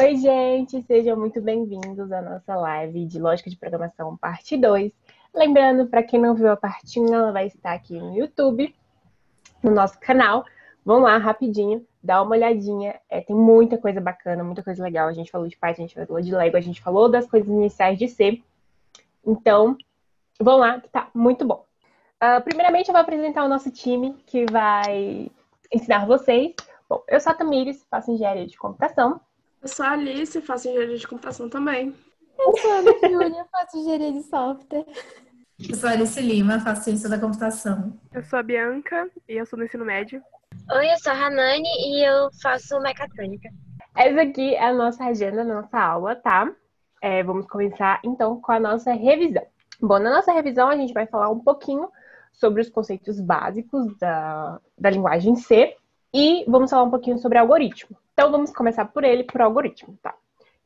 Oi, gente! Sejam muito bem-vindos à nossa live de Lógica de Programação, parte 2. Lembrando, para quem não viu a parte 1, ela vai estar aqui no YouTube, no nosso canal. Vão lá rapidinho, dá uma olhadinha. Tem muita coisa bacana, muita coisa legal. A gente falou de Python, a gente falou de Lego, a gente falou das coisas iniciais de C. Então, vão lá, que tá muito bom. Primeiramente, eu vou apresentar o nosso time, que vai ensinar vocês. Bom, eu sou a Tamires, faço engenharia de computação. Eu sou a Alice, faço engenharia de computação também. Eu sou a Ana Júlia, faço engenharia de software. Eu sou a Alice Lima, faço ciência da computação. Eu sou a Bianca e eu sou do ensino médio. Oi, eu sou a Hanani e eu faço mecatrônica. Essa aqui é a nossa agenda, a nossa aula, tá? Vamos começar, então, com a nossa revisão. Bom, na nossa revisão, a gente vai falar um pouquinho sobre os conceitos básicos da linguagem C e vamos falar um pouquinho sobre algoritmo. Então, vamos começar por algoritmo, tá?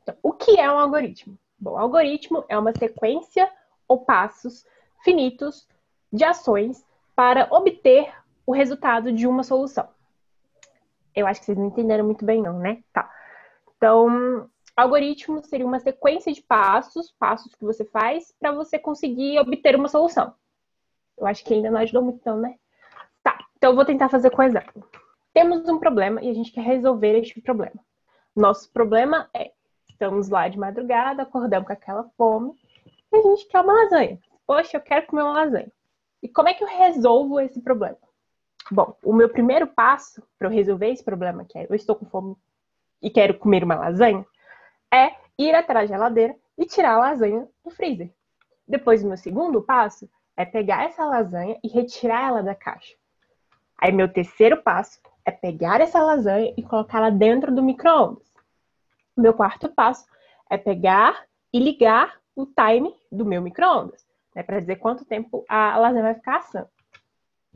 Então, o que é um algoritmo? Bom, algoritmo é uma sequência ou passos finitos de ações para obter o resultado de uma solução. Eu acho que vocês não entenderam muito bem, não, né? Tá. Então, algoritmo seria uma sequência de passos que você faz para você conseguir obter uma solução. Eu acho que ainda não ajudou muito, não, né? Tá, então eu vou tentar fazer com exemplo. Temos um problema e a gente quer resolver este problema. Nosso problema é, estamos lá de madrugada, acordamos com aquela fome e a gente quer uma lasanha. Poxa, eu quero comer uma lasanha. E como é que eu resolvo esse problema? Bom, o meu primeiro passo para eu resolver esse problema, que é eu estou com fome e quero comer uma lasanha, é ir atrás da geladeira e tirar a lasanha do freezer. Depois, o meu segundo passo é pegar essa lasanha e retirar ela da caixa. Aí, meu terceiro passo é pegar essa lasanha e colocá-la dentro do micro-ondas. O meu quarto passo é pegar e ligar o timer do meu micro-ondas, né, para dizer quanto tempo a lasanha vai ficar assando.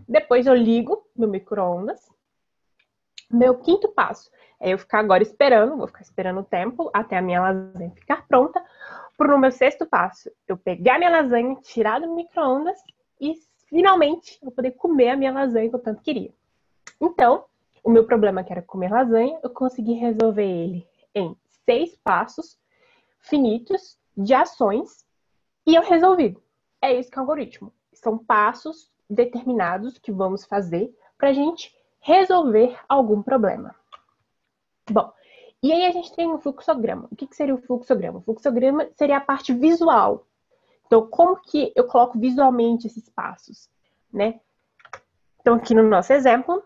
Depois eu ligo meu micro-ondas. Meu quinto passo é eu ficar agora esperando, vou ficar esperando o tempo até a minha lasanha ficar pronta. No meu sexto passo, eu pegar minha lasanha, tirar do micro-ondas e finalmente eu poder comer a minha lasanha que eu tanto queria. Então, o meu problema que era comer lasanha, eu consegui resolver ele em 6 passos finitos de ações e eu resolvi. É isso que é o algoritmo. São passos determinados que vamos fazer para a gente resolver algum problema. Bom, e aí a gente tem um fluxograma. O que seria o fluxograma? O fluxograma seria a parte visual. Então, como que eu coloco visualmente esses passos, né? Então, aqui no nosso exemplo,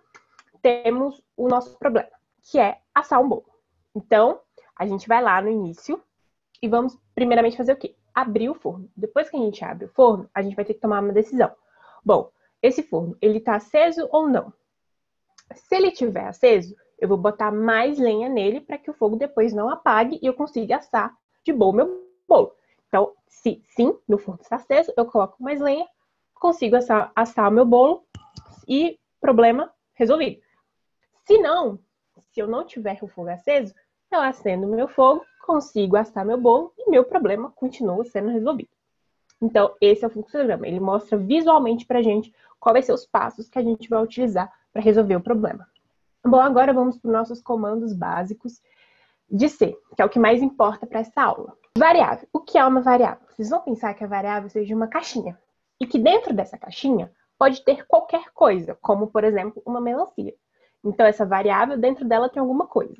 temos o nosso problema, que é assar um bolo. Então, a gente vai lá no início e vamos primeiramente fazer o quê? Abrir o forno. Depois que a gente abre o forno, a gente vai ter que tomar uma decisão. Bom, esse forno, ele tá aceso ou não? Se ele estiver aceso, eu vou botar mais lenha nele para que o fogo depois não apague e eu consiga assar de boa o meu bolo. Então, se sim, meu forno está aceso, eu coloco mais lenha, consigo assar o meu bolo e problema resolvido. Se não, se eu não tiver o fogo aceso, eu acendo o meu fogo, consigo assar meu bolo e meu problema continua sendo resolvido. Então, esse é o fluxograma. Ele mostra visualmente pra gente quais vão ser os passos que a gente vai utilizar para resolver o problema. Bom, agora vamos para os nossos comandos básicos de C, que é o que mais importa para essa aula. Variável. O que é uma variável? Vocês vão pensar que a variável seja uma caixinha. E que dentro dessa caixinha pode ter qualquer coisa, como, por exemplo, uma melancia. Então, essa variável, dentro dela tem alguma coisa,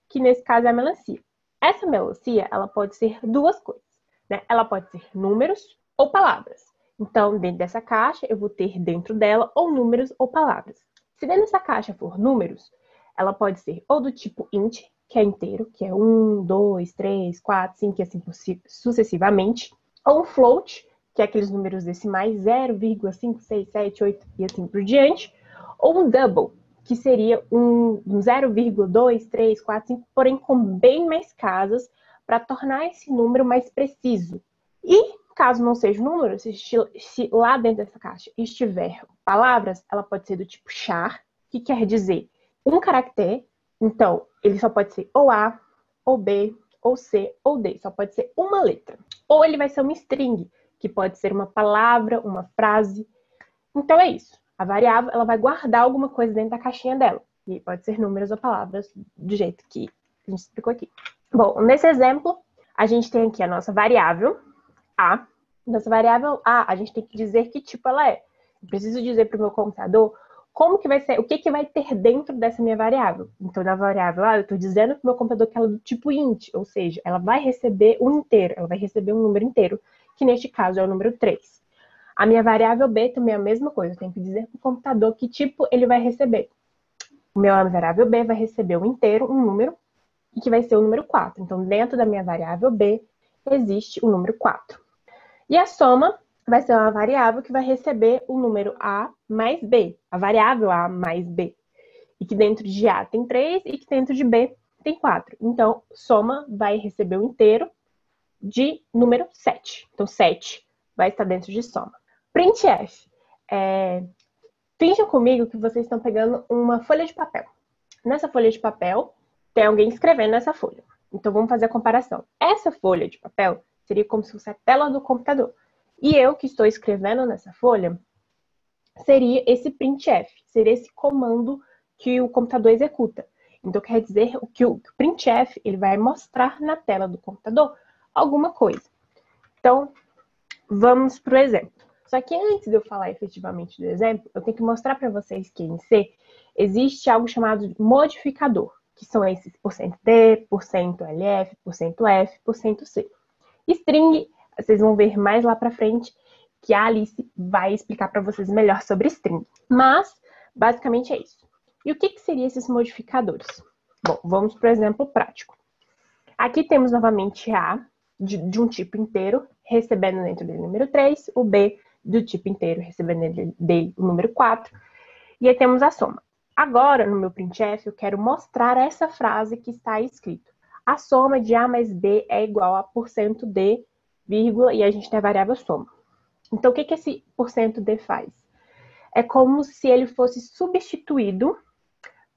que nesse caso é a melancia. Essa melancia, ela pode ser duas coisas, né? Ela pode ser números ou palavras. Então, dentro dessa caixa, eu vou ter dentro dela ou números ou palavras. Se dentro dessa caixa for números, ela pode ser ou do tipo int, que é inteiro, que é 1, 2, 3, 4, 5 e assim sucessivamente, ou um float, que é aqueles números decimais 0,5, 6, 7, 8 e assim por diante, ou um double, que seria um 0,2, 3, 4, 5, porém com bem mais casas para tornar esse número mais preciso. E caso não seja um número, se lá dentro dessa caixa estiver palavras, ela pode ser do tipo char, que quer dizer um caractere. Então, ele só pode ser ou A, ou B, ou C, ou D. Só pode ser uma letra. Ou ele vai ser uma string, que pode ser uma palavra, uma frase. Então, é isso. A variável, ela vai guardar alguma coisa dentro da caixinha dela. E pode ser números ou palavras, do jeito que a gente explicou aqui. Bom, nesse exemplo, a gente tem aqui a nossa variável A. Nossa variável A, a gente tem que dizer que tipo ela é. Eu preciso dizer para o meu computador como que vai ser, o que que vai ter dentro dessa minha variável. Então, na variável A, eu estou dizendo para o meu computador que ela é do tipo int, ou seja, ela vai receber um inteiro, ela vai receber um número inteiro, que neste caso é o número 3. A minha variável B também é a mesma coisa, eu tenho que dizer para o computador que tipo ele vai receber. A minha variável B vai receber um inteiro, um número, e que vai ser o número 4. Então, dentro da minha variável B, existe o número 4. E a soma vai ser uma variável que vai receber o número A mais B, a variável A mais B. E que dentro de A tem 3 e que dentro de B tem 4. Então, soma vai receber o inteiro de número 7. Então, 7 vai estar dentro de soma. Printf. Finjam comigo que vocês estão pegando uma folha de papel. Nessa folha de papel, tem alguém escrevendo nessa folha. Então, vamos fazer a comparação. Essa folha de papel seria como se fosse a tela do computador. E eu, que estou escrevendo nessa folha, seria esse printf, seria esse comando que o computador executa. Então, quer dizer que o printf ele vai mostrar na tela do computador alguma coisa. Então, vamos para o exemplo. Só que antes de eu falar efetivamente do exemplo, eu tenho que mostrar para vocês que em C existe algo chamado de modificador, que são esses %d, %lf, %f, %c. String, vocês vão ver mais lá para frente que a Alice vai explicar para vocês melhor sobre string. Mas, basicamente é isso. E o que seriam esses modificadores? Bom, vamos para o exemplo prático. Aqui temos novamente A de um tipo inteiro, recebendo dentro dele o número 3, o B do tipo inteiro, recebendo dele o número 4, e aí temos a soma. Agora, no meu printf, eu quero mostrar essa frase que está aí escrito. A soma de A mais B é igual a %d, vírgula, e a gente tem a variável soma. Então, o que esse %d faz? É como se ele fosse substituído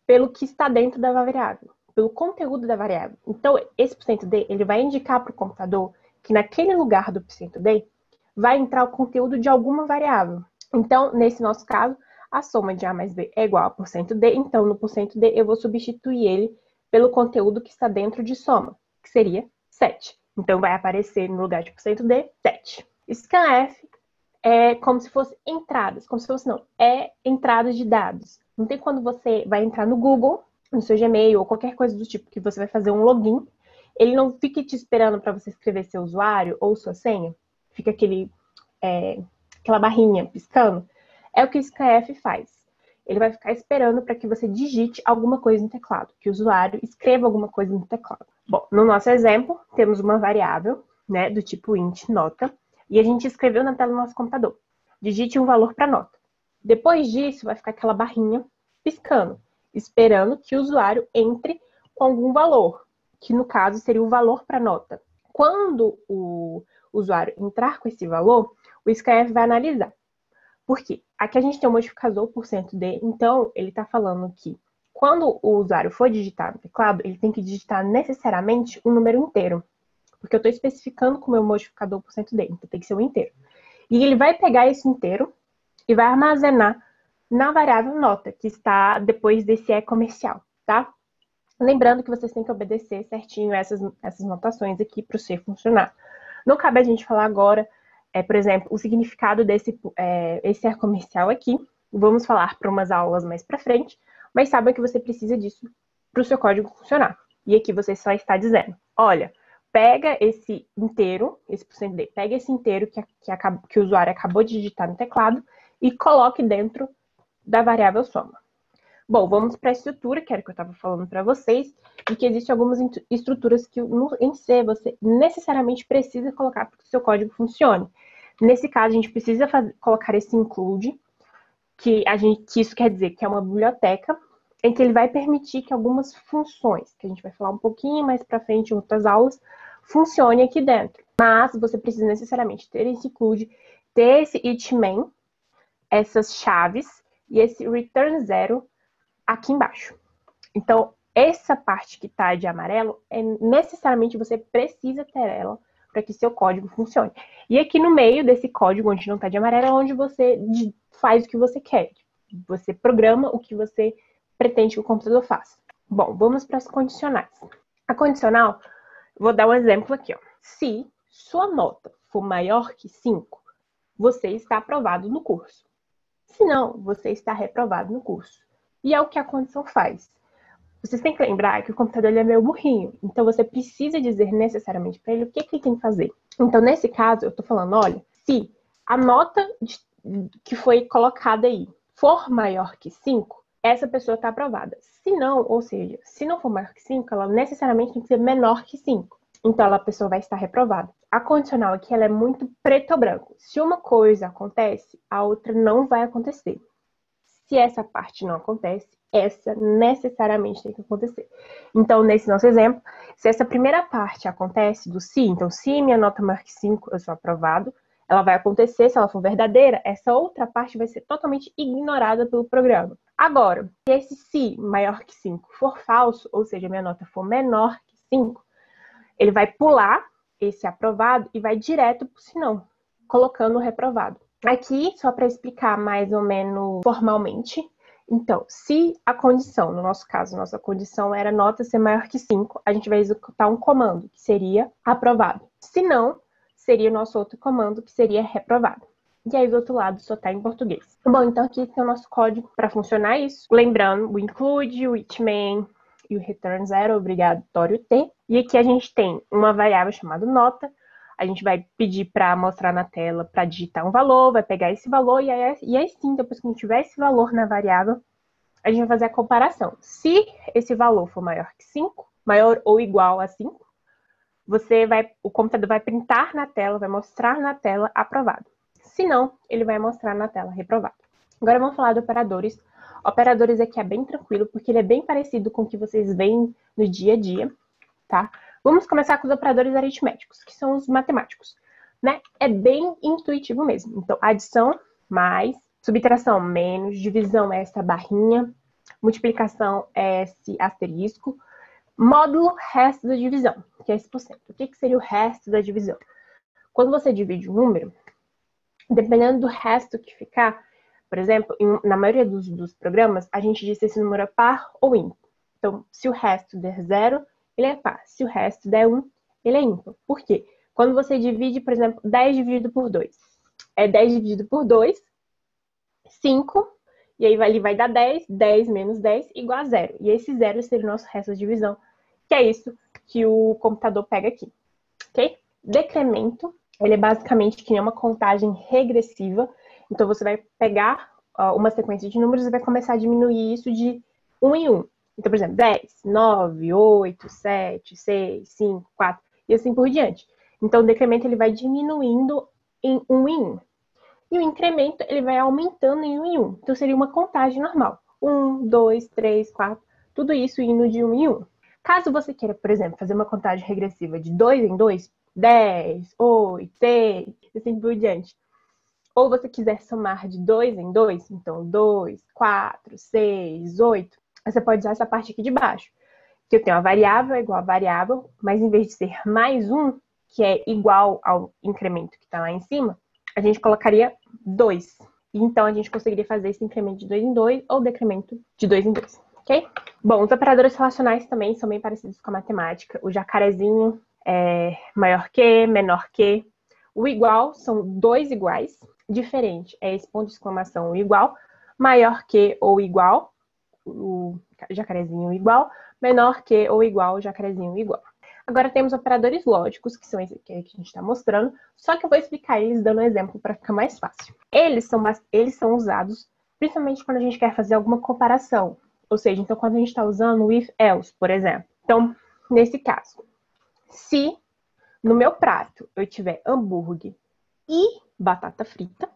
pelo que está dentro da variável, pelo conteúdo da variável. Então, esse %d, ele vai indicar para o computador que naquele lugar do %d vai entrar o conteúdo de alguma variável. Então, nesse nosso caso, a soma de A mais B é igual a %d, então no %d eu vou substituir ele pelo conteúdo que está dentro de soma, que seria 7. Então, vai aparecer no lugar de %d, 7. Scanf é como se fosse entradas, como se fosse não, é entradas de dados. Não tem quando você vai entrar no Google, no seu Gmail ou qualquer coisa do tipo, que você vai fazer um login, ele não fica te esperando para você escrever seu usuário ou sua senha, fica aquela barrinha piscando. É o que o scanf faz. Ele vai ficar esperando para que você digite alguma coisa no teclado, que o usuário escreva alguma coisa no teclado. Bom, no nosso exemplo, temos uma variável, né, do tipo int nota, e a gente escreveu na tela do nosso computador. Digite um valor para nota. Depois disso, vai ficar aquela barrinha piscando, esperando que o usuário entre com algum valor, que no caso seria o valor para nota. Quando o usuário entrar com esse valor, o scanf vai analisar. Por quê? Aqui a gente tem um modificador %d, então ele está falando que quando o usuário for digitar no teclado, ele tem que digitar necessariamente um número inteiro. Porque eu estou especificando com o meu modificador %d, então tem que ser um inteiro. E ele vai pegar esse inteiro e vai armazenar na variável nota, que está depois desse é comercial, tá? Lembrando que vocês têm que obedecer certinho essas notações aqui para o C funcionar. Não cabe a gente falar agora, por exemplo, o significado desse esse é comercial aqui. Vamos falar para umas aulas mais para frente, mas saiba que você precisa disso para o seu código funcionar. E aqui você só está dizendo, olha, pega esse inteiro, esse %d, pega esse inteiro que o usuário acabou de digitar no teclado e coloque dentro da variável soma. Bom, vamos para a estrutura, que era o que eu estava falando para vocês, e que existem algumas estruturas que em C você necessariamente precisa colocar para que o seu código funcione. Nesse caso, a gente precisa colocar esse include, que isso quer dizer que é uma biblioteca, em que ele vai permitir que algumas funções, que a gente vai falar um pouquinho mais para frente em outras aulas, funcione aqui dentro. Mas você precisa necessariamente ter esse include, ter esse itmain, essas chaves e esse return 0 aqui embaixo. Então, essa parte que está de amarelo, necessariamente você precisa ter ela para que seu código funcione. E aqui no meio desse código, onde não está de amarelo, é onde você faz o que você quer. Você programa o que você pretende que o computador faça. Bom, vamos para as condicionais. A condicional Vou dar um exemplo aqui, ó. Se sua nota for maior que 5, você está aprovado no curso. Se não, você está reprovado no curso. E é o que a condição faz. Vocês têm que lembrar que o computador ele é meio burrinho. Então, você precisa dizer necessariamente para ele o que ele tem que fazer. Então, nesse caso, eu estou falando, olha, se a nota que foi colocada aí for maior que 5, essa pessoa está aprovada. Se não, ou seja, se não for maior que 5, ela necessariamente tem que ser menor que 5. Então, a pessoa vai estar reprovada. A condicional aqui, ela é muito preto ou branco. Se uma coisa acontece, a outra não vai acontecer. Se essa parte não acontece, essa necessariamente tem que acontecer. Então, nesse nosso exemplo, se essa primeira parte acontece do se, então se minha nota maior que 5, eu sou aprovado, ela vai acontecer, se ela for verdadeira, essa outra parte vai ser totalmente ignorada pelo programa. Agora, se esse se maior que 5 for falso, ou seja, minha nota for menor que 5, ele vai pular esse aprovado e vai direto para o se não, colocando o reprovado. Aqui, só para explicar mais ou menos formalmente, então, se a condição, no nosso caso, nossa condição era nota ser maior que 5, a gente vai executar um comando, que seria aprovado. Se não, seria o nosso outro comando, que seria reprovado. E aí, do outro lado, só está em português. Bom, então aqui tem o nosso código para funcionar isso. Lembrando, o include, o it main e o return zero, obrigatório ter. E aqui a gente tem uma variável chamada nota. A gente vai pedir para mostrar na tela para digitar um valor, vai pegar esse valor e aí sim, depois que a gente tiver esse valor na variável, a gente vai fazer a comparação. Se esse valor for maior que 5, maior ou igual a 5, o computador vai printar na tela, vai mostrar na tela aprovado. Se não, ele vai mostrar na tela reprovado. Agora vamos falar de operadores. Operadores aqui é bem tranquilo, porque ele é bem parecido com o que vocês veem no dia a dia, tá? Vamos começar com os operadores aritméticos, que são os matemáticos, né? É bem intuitivo mesmo. Então, adição, mais, subtração, menos, divisão é essa barrinha, multiplicação é esse asterisco, módulo, resto da divisão, que é esse porcento. O que seria o resto da divisão? Quando você divide um número, dependendo do resto que ficar, por exemplo, na maioria dos programas, a gente diz se esse número é par ou ímpar. Então, se o resto der 0, ele é par. Se o resto der 1, ele é ímpar. Por quê? Quando você divide, por exemplo, 10 dividido por 2. É 10 dividido por 2, 5, e aí ele vai dar 10, 10 menos 10 igual a 0. E esse 0 seria o nosso resto de divisão, que é isso que o computador pega aqui. Ok? Decremento, ele é basicamente que nem uma contagem regressiva. Então, você vai pegar uma sequência de números e vai começar a diminuir isso de 1 em 1. Então, por exemplo, 10, 9, 8, 7, 6, 5, 4, e assim por diante. Então, o decremento ele vai diminuindo em 1 em 1. E o incremento ele vai aumentando em 1 em 1. Então, seria uma contagem normal. 1, 2, 3, 4, tudo isso indo de 1 em 1. Caso você queira, por exemplo, fazer uma contagem regressiva de 2 em 2, 10, 8, 6, e assim por diante. Ou você quiser somar de 2 em 2, então 2, 4, 6, 8, você pode usar essa parte aqui de baixo. Que eu tenho a variável igual a variável, mas em vez de ser mais 1, que é igual ao incremento que está lá em cima, a gente colocaria 2. Então, a gente conseguiria fazer esse incremento de 2 em 2 ou decremento de 2 em 2, ok? Bom, os operadores relacionais também são bem parecidos com a matemática. O jacarezinho é maior que, menor que. O igual são dois iguais. Diferente é esse ponto de exclamação, o igual. Maior que ou igual, o jacarezinho igual. Menor que ou igual, o jacarezinho igual. Agora temos operadores lógicos, que são esses aqui que a gente está mostrando, só que eu vou explicar eles dando um exemplo para ficar mais fácil. Eles são usados principalmente quando a gente quer fazer alguma comparação. Ou seja, então quando a gente está usando o if else, por exemplo. Então, nesse caso, se no meu prato eu tiver hambúrguer e batata frita,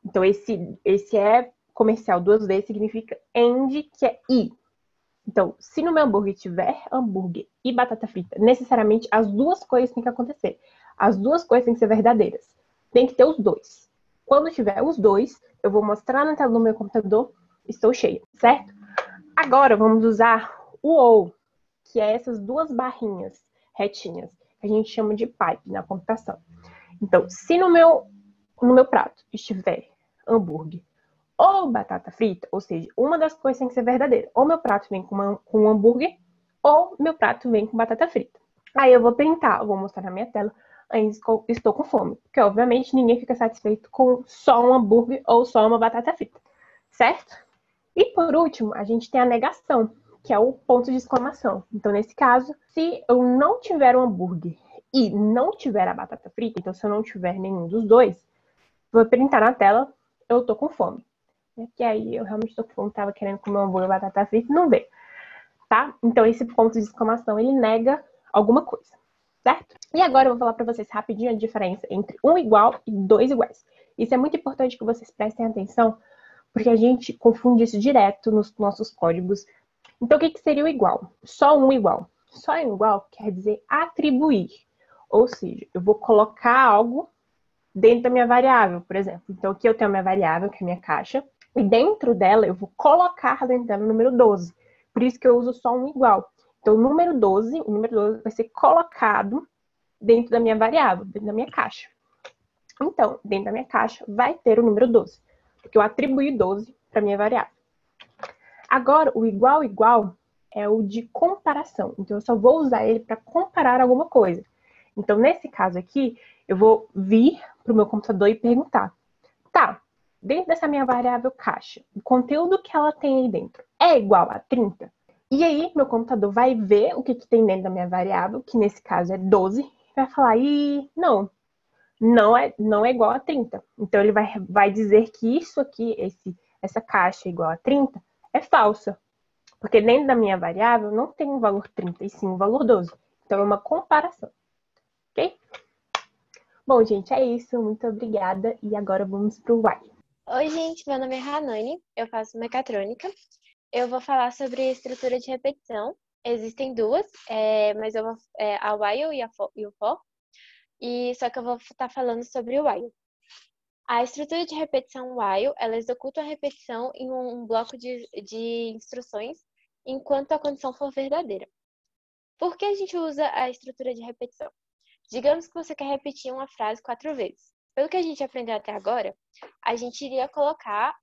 então esse é comercial duas vezes, significa and, que é e. Então, se no meu hambúrguer tiver hambúrguer e batata frita, necessariamente as duas coisas têm que acontecer. As duas coisas têm que ser verdadeiras. Tem que ter os dois. Quando tiver os dois, eu vou mostrar na tela do meu computador, estou cheia, certo? Agora, vamos usar o ou, que é essas duas barrinhas retinhas, que a gente chama de pipe na computação. Então, se no meu prato estiver hambúrguer ou batata frita, ou seja, uma das coisas tem que ser verdadeira. Ou meu prato vem com um hambúrguer, ou meu prato vem com batata frita. Aí eu vou printar, eu vou mostrar na minha tela, ainda estou com fome. Porque, obviamente, ninguém fica satisfeito com só um hambúrguer ou só uma batata frita, certo? E, por último, a gente tem a negação, que é o ponto de exclamação. Então, nesse caso, se eu não tiver um hambúrguer e não tiver a batata frita, então se eu não tiver nenhum dos dois, vou printar na tela, eu tô com fome. Que aí eu realmente tô com fome, tava querendo comer um hambúrguer e batata frita, não veio, tá? Então esse ponto de exclamação, ele nega alguma coisa, certo? E agora eu vou falar pra vocês rapidinho a diferença entre um igual e dois iguais. Isso é muito importante que vocês prestem atenção, porque a gente confunde isso direto nos nossos códigos. Então o que seria o igual? Só um igual. Só um igual quer dizer atribuir. Ou seja, eu vou colocar algo dentro da minha variável, por exemplo. Então aqui eu tenho a minha variável, que é a minha caixa, e dentro dela eu vou colocar dentro dela o número 12. Por isso que eu uso só um igual. Então o número 12 vai ser colocado dentro da minha variável, dentro da minha caixa. Então, dentro da minha caixa vai ter o número 12, porque eu atribuí 12 para minha variável. Agora, o igual igual é o de comparação. Então, eu só vou usar ele para comparar alguma coisa. Então, nesse caso aqui, eu vou vir para o meu computador e perguntar: tá, dentro dessa minha variável caixa, o conteúdo que ela tem aí dentro é igual a 30? E aí, meu computador vai ver o que tem dentro da minha variável, que nesse caso é 12, e vai falar: não é igual a 30. Então, ele vai dizer que isso aqui, essa caixa é igual a 30, é falsa. Porque dentro da minha variável não tem um valor 30, e sim um valor 12. Então, é uma comparação. Ok? Bom, gente, é isso. Muito obrigada. E agora vamos para o why. Oi, gente, meu nome é Hanani, eu faço mecatrônica. Eu vou falar sobre estrutura de repetição. Existem duas, mas eu vou a while e o for. E só que eu vou estar falando sobre o while. A estrutura de repetição while, ela executa a repetição em um bloco de instruções enquanto a condição for verdadeira. Por que a gente usa a estrutura de repetição? Digamos que você quer repetir uma frase 4 vezes. Pelo que a gente aprendeu até agora, a gente iria colocar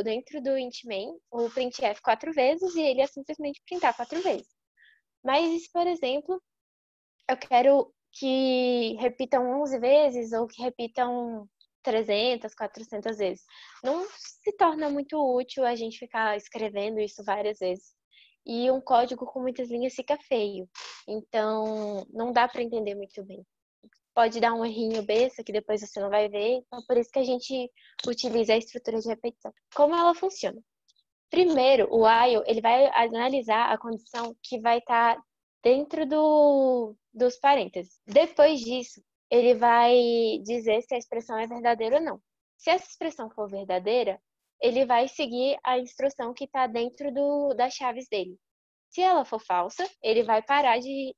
dentro do int main o printf 4 vezes e ele ia simplesmente printar 4 vezes. Mas e se, por exemplo, eu quero que repitam 11 vezes ou que repitam 300, 400 vezes? Não se torna muito útil a gente ficar escrevendo isso várias vezes. E um código com muitas linhas fica feio. Então, não dá para entender muito bem. Pode dar um errinho besta que depois você não vai ver. Então, por isso que a gente utiliza a estrutura de repetição. Como ela funciona? Primeiro, o while, ele vai analisar a condição que vai estar dentro dos parênteses. Depois disso, ele vai dizer se a expressão é verdadeira ou não. Se essa expressão for verdadeira, ele vai seguir a instrução que está dentro das chaves dele. Se ela for falsa, ele vai parar de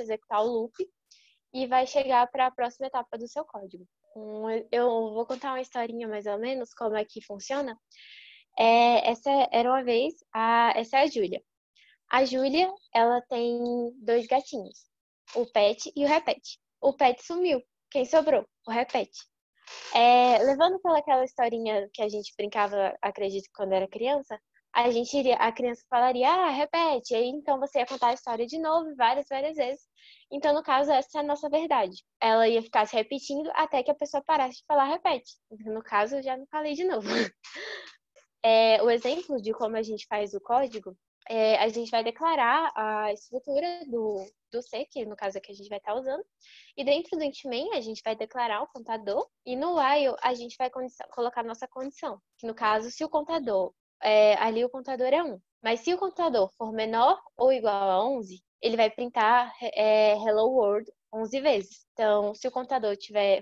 executar o loop e vai chegar para a próxima etapa do seu código. Eu vou contar uma historinha mais ou menos como é que funciona. Essa era uma vez, essa é a Júlia. A Júlia, ela tem 2 gatinhos, o Pet e o Repete. O Pet sumiu. Quem sobrou? O Repete. Levando pelaquela historinha que a gente brincava, acredito, quando era criança, a criança falaria, repete, e aí então você ia contar a história de novo, várias vezes. Então, no caso, essa é a nossa verdade. Ela ia ficar se repetindo até que a pessoa parasse de falar repete. No caso, eu já não falei de novo. O exemplo de como a gente faz o código, a gente vai declarar a estrutura do C, que no caso é que a gente vai estar usando, e dentro do int main a gente vai declarar o contador, e no while a gente vai colocar a nossa condição, que no caso, se o contador, ali o contador é 1, mas se o contador for menor ou igual a 11, ele vai printar hello world 11 vezes. Então, se o contador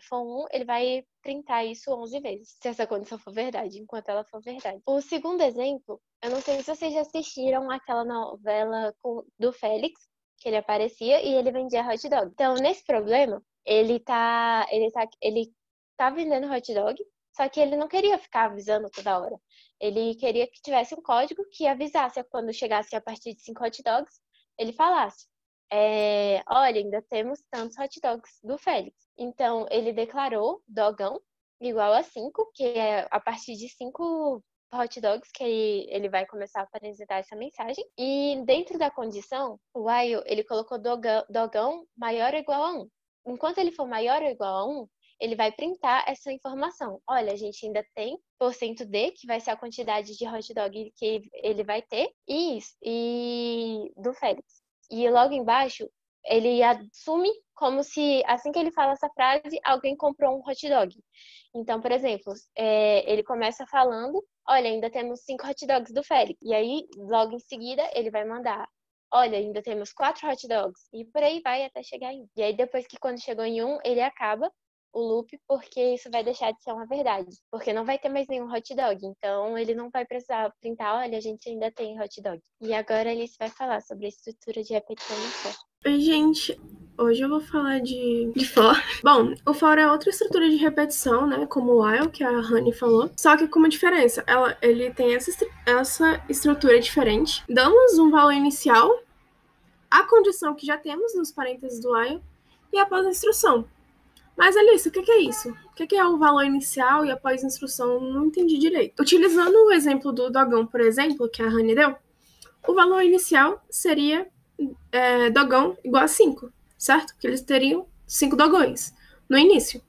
for 1, ele vai printar isso 11 vezes, se essa condição for verdade, enquanto ela for verdade. O segundo exemplo, eu não sei se vocês já assistiram aquela novela do Félix, que ele aparecia e ele vendia hot dog. Então, nesse problema, ele tá vendendo hot dog, só que ele não queria ficar avisando toda hora. Ele queria que tivesse um código que avisasse quando chegasse a partir de 5 hot dogs, ele falasse: olha, ainda temos tantos hot dogs do Félix. Então, ele declarou dogão igual a 5, que é a partir de 5 hot dogs, que ele vai começar a apresentar essa mensagem. E dentro da condição, o while, ele colocou dogão maior ou igual a 1. Enquanto ele for maior ou igual a 1, ele vai printar essa informação. Olha, a gente ainda tem % D, que vai ser a quantidade de hot dog que ele vai ter, e do Félix. E logo embaixo, ele assume como se, assim que ele fala essa frase, alguém comprou um hot dog. Então, por exemplo, ele começa falando, olha, ainda temos 5 hot dogs do Félix. E aí, logo em seguida, ele vai mandar, olha, ainda temos 4 hot dogs. E por aí vai até chegar em 1. E aí, depois que quando chegou em 1, ele acaba o loop, porque isso vai deixar de ser uma verdade. Porque não vai ter mais nenhum hot dog. Então, ele não vai precisar printar, olha, a gente ainda tem hot dog. E agora, Alice vai falar sobre a estrutura de repetição no for. Oi, gente. Hoje eu vou falar de for. Bom, o for é outra estrutura de repetição, né? Como o while, que a Honey falou. Só que com uma diferença. Ele tem essa estrutura diferente. Damos um valor inicial, a condição que já temos nos parênteses do while, e após a instrução. Mas, Alice, o que é isso? O que é o valor inicial e após a instrução? Não entendi direito. Utilizando o exemplo do dogão, por exemplo, que a Honey deu, o valor inicial seria dogão igual a 5, certo? Porque eles teriam 5 dogões no início.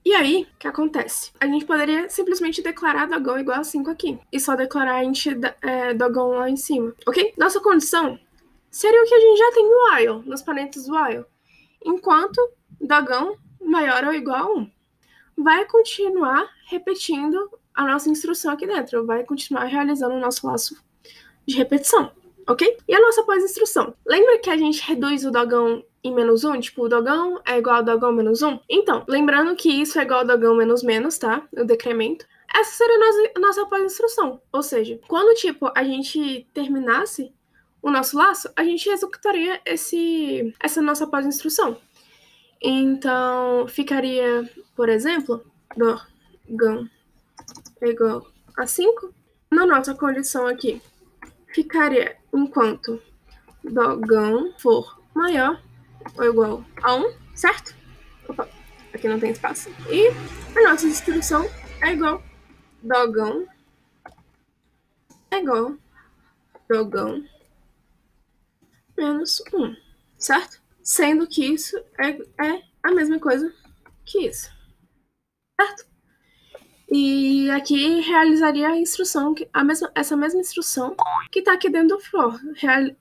E aí, o que acontece? A gente poderia simplesmente declarar dogão igual a 5 aqui. E só declarar dogão lá em cima, ok? Nossa condição seria o que a gente já tem no while, nos parênteses do while. Enquanto dogão maior ou igual a 1. Vai continuar repetindo a nossa instrução aqui dentro. Vai continuar realizando o nosso laço de repetição, ok? E a nossa pós-instrução? Lembra que a gente reduz o dogão em -1? Tipo, o dogão é igual ao dogão menos 1? Então, lembrando que isso é igual ao dogão menos, tá? O decremento. Essa seria a nossa pós-instrução. Ou seja, quando, tipo, a gente terminasse o nosso laço, a gente executaria essa nossa pós-instrução. Então, ficaria, por exemplo, dogão é igual a 5. Na nossa condição aqui, ficaria enquanto dogão for maior ou igual a 1, certo? Opa, aqui não tem espaço. E a nossa instrução é igual dogão é igual dogão menos 1, certo? Sendo que isso é a mesma coisa que isso, certo? E aqui realizaria a instrução, essa mesma instrução que está aqui dentro do for.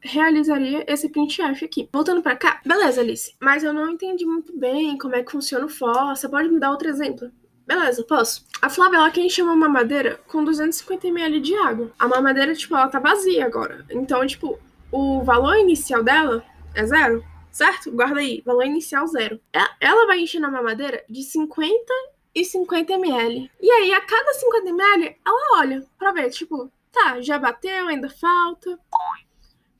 Realizaria esse printf aqui. Voltando para cá. Beleza, Alice. Mas eu não entendi muito bem como é que funciona o for. Você pode me dar outro exemplo? Beleza, posso. A Flávia, ela quer encher uma mamadeira com 250 ml de água. A mamadeira, tipo, ela tá vazia agora. Então, tipo, o valor inicial dela é 0, certo? Guarda aí, valor inicial 0. Ela vai encher na mamadeira de 50 e 50 ml. E aí, a cada 50 ml, ela olha pra ver, tipo, tá, já bateu, ainda falta,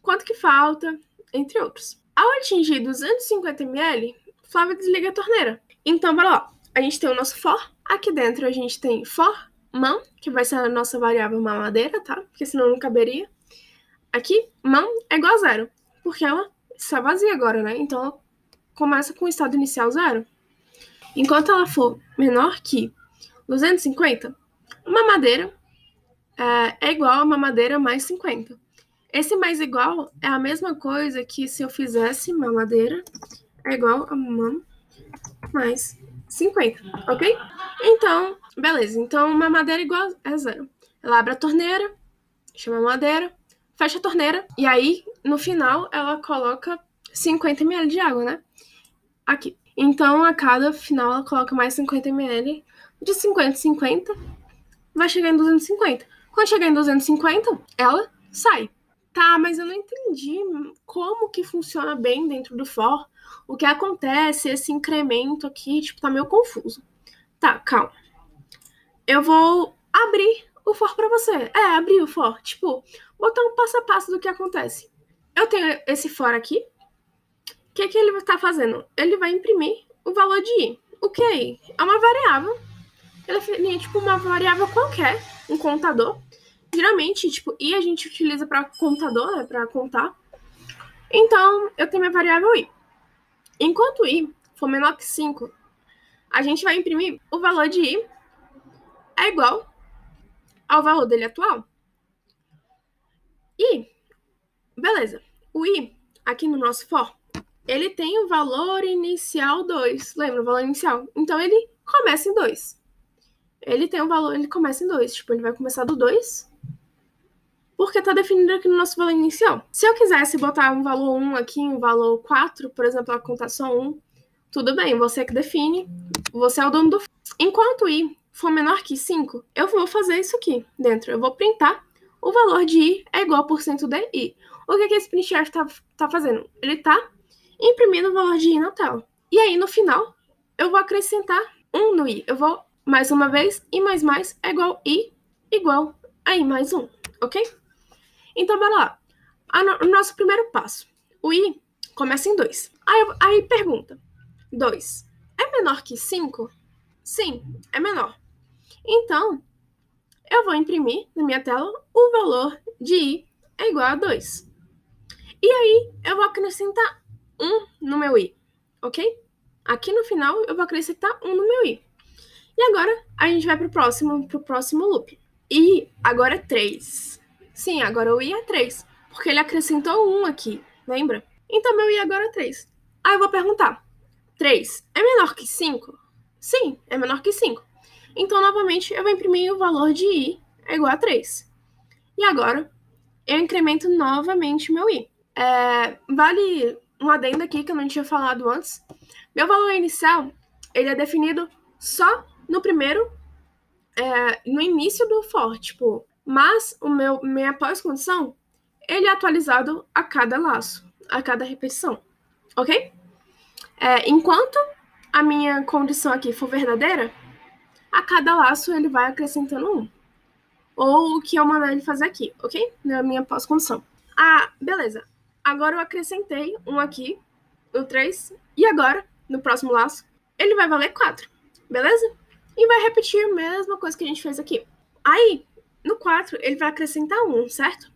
quanto que falta, entre outros. Ao atingir 250 ml, Flávia desliga a torneira. Então, bora lá. A gente tem o nosso for. Aqui dentro a gente tem for man, que vai ser a nossa variável mamadeira, tá? Porque senão não caberia. Aqui, man é igual a 0, porque ela está vazia agora, né? Então, ela começa com o estado inicial 0. Enquanto ela for menor que 250, mamadeira é igual a mamadeira mais 50. Esse mais igual é a mesma coisa que se eu fizesse mamadeira é igual a mam mais 50, ok? Então, beleza. Então, mamadeira igual a 0. Ela abre a torneira, chama a mamadeira, fecha a torneira, e aí, no final, ela coloca 50 ml de água, né? Aqui. Então, a cada final, ela coloca mais 50 ml. De 50 em 50, vai chegar em 250. Quando chegar em 250, ela sai. Tá, mas eu não entendi como que funciona bem dentro do for. O que acontece, esse incremento aqui, tipo, tá meio confuso. Tá, calma. Eu vou abrir o for pra você. Abrir o for. Tipo, botar um passo a passo do que acontece. Eu tenho esse for aqui. O que ele tá fazendo? Ele vai imprimir o valor de i. O que é i? É uma variável. Ele é tipo uma variável qualquer, um contador. Geralmente, tipo, i a gente utiliza para contador, né, para contar. Então, eu tenho minha variável i. Enquanto i for menor que 5, a gente vai imprimir o valor de i é igual ao valor dele atual. E, beleza, o i, aqui no nosso for, ele tem o valor inicial 2. Lembra o valor inicial? Então, ele começa em 2. Ele tem um valor, ele começa em 2. Tipo, ele vai começar do 2, porque tá definido aqui no nosso valor inicial. Se eu quisesse botar um valor 1 aqui, um valor 4, por exemplo, ela contar só 1, tudo bem, você que define, você é o dono do... Enquanto i for menor que 5, eu vou fazer isso aqui dentro. Eu vou printar o valor de i é igual a % de i. O que esse printf tá fazendo? Ele tá imprimindo o valor de i na tela. E aí, no final, eu vou acrescentar 1 no i. Eu vou, mais uma vez, i mais é igual i igual a i mais 1, ok? Então, bora lá. O nosso primeiro passo. O i começa em 2. Aí pergunta, 2 é menor que 5? Sim, é menor. Então, eu vou imprimir na minha tela o valor de i é igual a 2. E aí, eu vou acrescentar 1 no meu i, ok? Aqui no final, eu vou acrescentar 1 no meu i. E agora, a gente vai pro próximo loop. I agora é 3. Sim, agora o i é 3, porque ele acrescentou 1 aqui, lembra? Então, meu i agora é 3. Aí eu vou perguntar, 3 é menor que 5? Sim, é menor que 5. Então, novamente, eu vou imprimir o valor de i é igual a 3. E agora, eu incremento novamente meu i. Vale um adendo aqui que eu não tinha falado antes. Meu valor inicial, ele é definido só no primeiro, no início do for, tipo, mas minha pós-condição, ele é atualizado a cada laço, a cada repetição, ok? Enquanto a minha condição aqui for verdadeira, a cada laço ele vai acrescentando 1. Ou o que eu mandar ele fazer aqui, ok? Na minha pós-condição. Beleza. Agora eu acrescentei 1 aqui, o 3, e agora, no próximo laço, ele vai valer 4, beleza? E vai repetir a mesma coisa que a gente fez aqui. Aí, no 4, ele vai acrescentar 1, certo?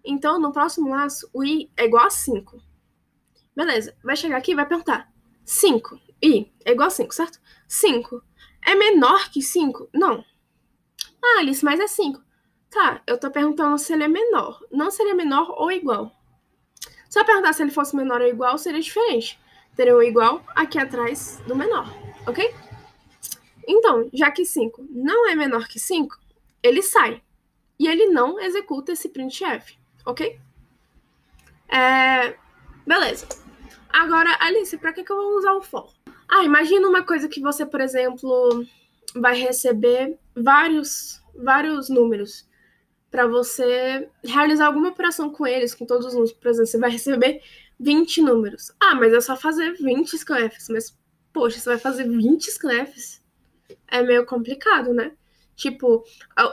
Então, no próximo laço, o i é igual a 5. Beleza, vai chegar aqui e vai perguntar, 5, i é igual a 5, certo? 5 é menor que 5? Não. Alice, mas é 5. Tá, eu tô perguntando se ele é menor. Não se ele é menor ou igual. Se eu perguntar se ele fosse menor ou igual, seria diferente. Teria o igual aqui atrás do menor, ok? Então, já que 5 não é menor que 5, ele sai. E ele não executa esse printf, ok? Beleza. Agora, Alice, pra que eu vou usar o for? Imagina uma coisa que você, por exemplo, vai receber vários números para você realizar alguma operação com eles, com todos os números. Por exemplo, você vai receber 20 números. Mas é só fazer 20 scanfs. Mas, poxa, você vai fazer 20 scanfs? É meio complicado, né? Tipo,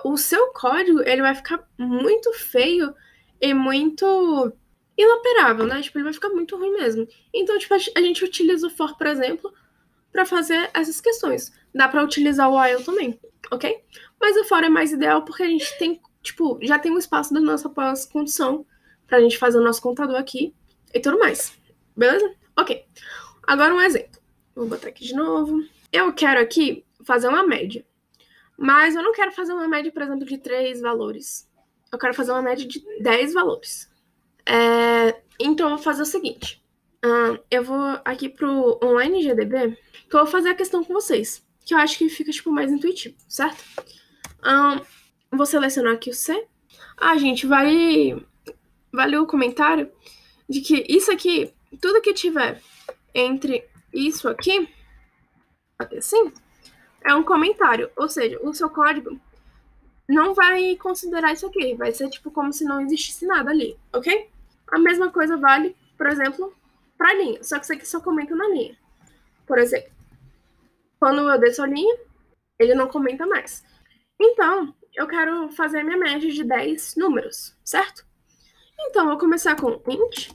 o seu código, ele vai ficar muito feio e muito inoperável, né? Tipo, ele vai ficar muito ruim mesmo. Então, tipo, a gente utiliza o for, por exemplo, para fazer essas questões. Dá para utilizar o while também, ok? Mas o for é mais ideal porque a gente tem, tipo, já tem um espaço da nossa pós-condição pra gente fazer o nosso contador aqui e tudo mais. Beleza? Ok. Agora um exemplo. Vou botar aqui de novo. Eu quero aqui fazer uma média. Mas eu não quero fazer uma média, por exemplo, de 3 valores. Eu quero fazer uma média de 10 valores. Então, eu vou fazer o seguinte. Eu vou aqui pro online GDB, que eu vou fazer a questão com vocês, que eu acho que fica, tipo, mais intuitivo, certo? Vou selecionar aqui o C. Gente, vale o comentário de que isso aqui, tudo que tiver entre isso aqui, assim, é um comentário. Ou seja, o seu código não vai considerar isso aqui. Vai ser, tipo, como se não existisse nada ali, ok? A mesma coisa vale, por exemplo, para linha. Só que isso aqui só comenta na linha. Por exemplo, quando eu desço a linha, ele não comenta mais. Então, eu quero fazer a minha média de 10 números, certo? Então, eu vou começar com int,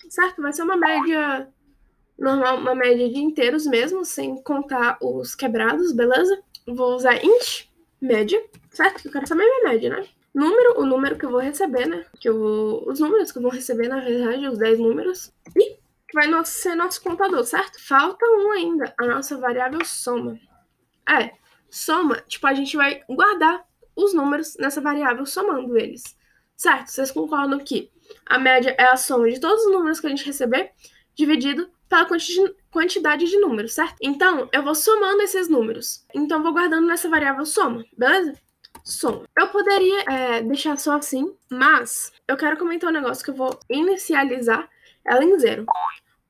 certo? Vai ser uma média normal, uma média de inteiros mesmo, sem contar os quebrados, beleza? Vou usar int, média, certo? Eu quero saber a minha média, né? O número que eu vou receber, né? Os números que eu vou receber, na verdade, os 10 números. E que vai ser nosso contador, certo? Falta um ainda, a nossa variável soma. Soma, tipo, a gente vai guardar os números nessa variável somando eles. Certo? Vocês concordam que a média é a soma de todos os números que a gente receber dividido pela quantidade de números, certo? Então, eu vou somando esses números. Então, vou guardando nessa variável soma, beleza? Soma. Eu poderia deixar só assim, mas eu quero comentar um negócio que eu vou inicializar ela em 0.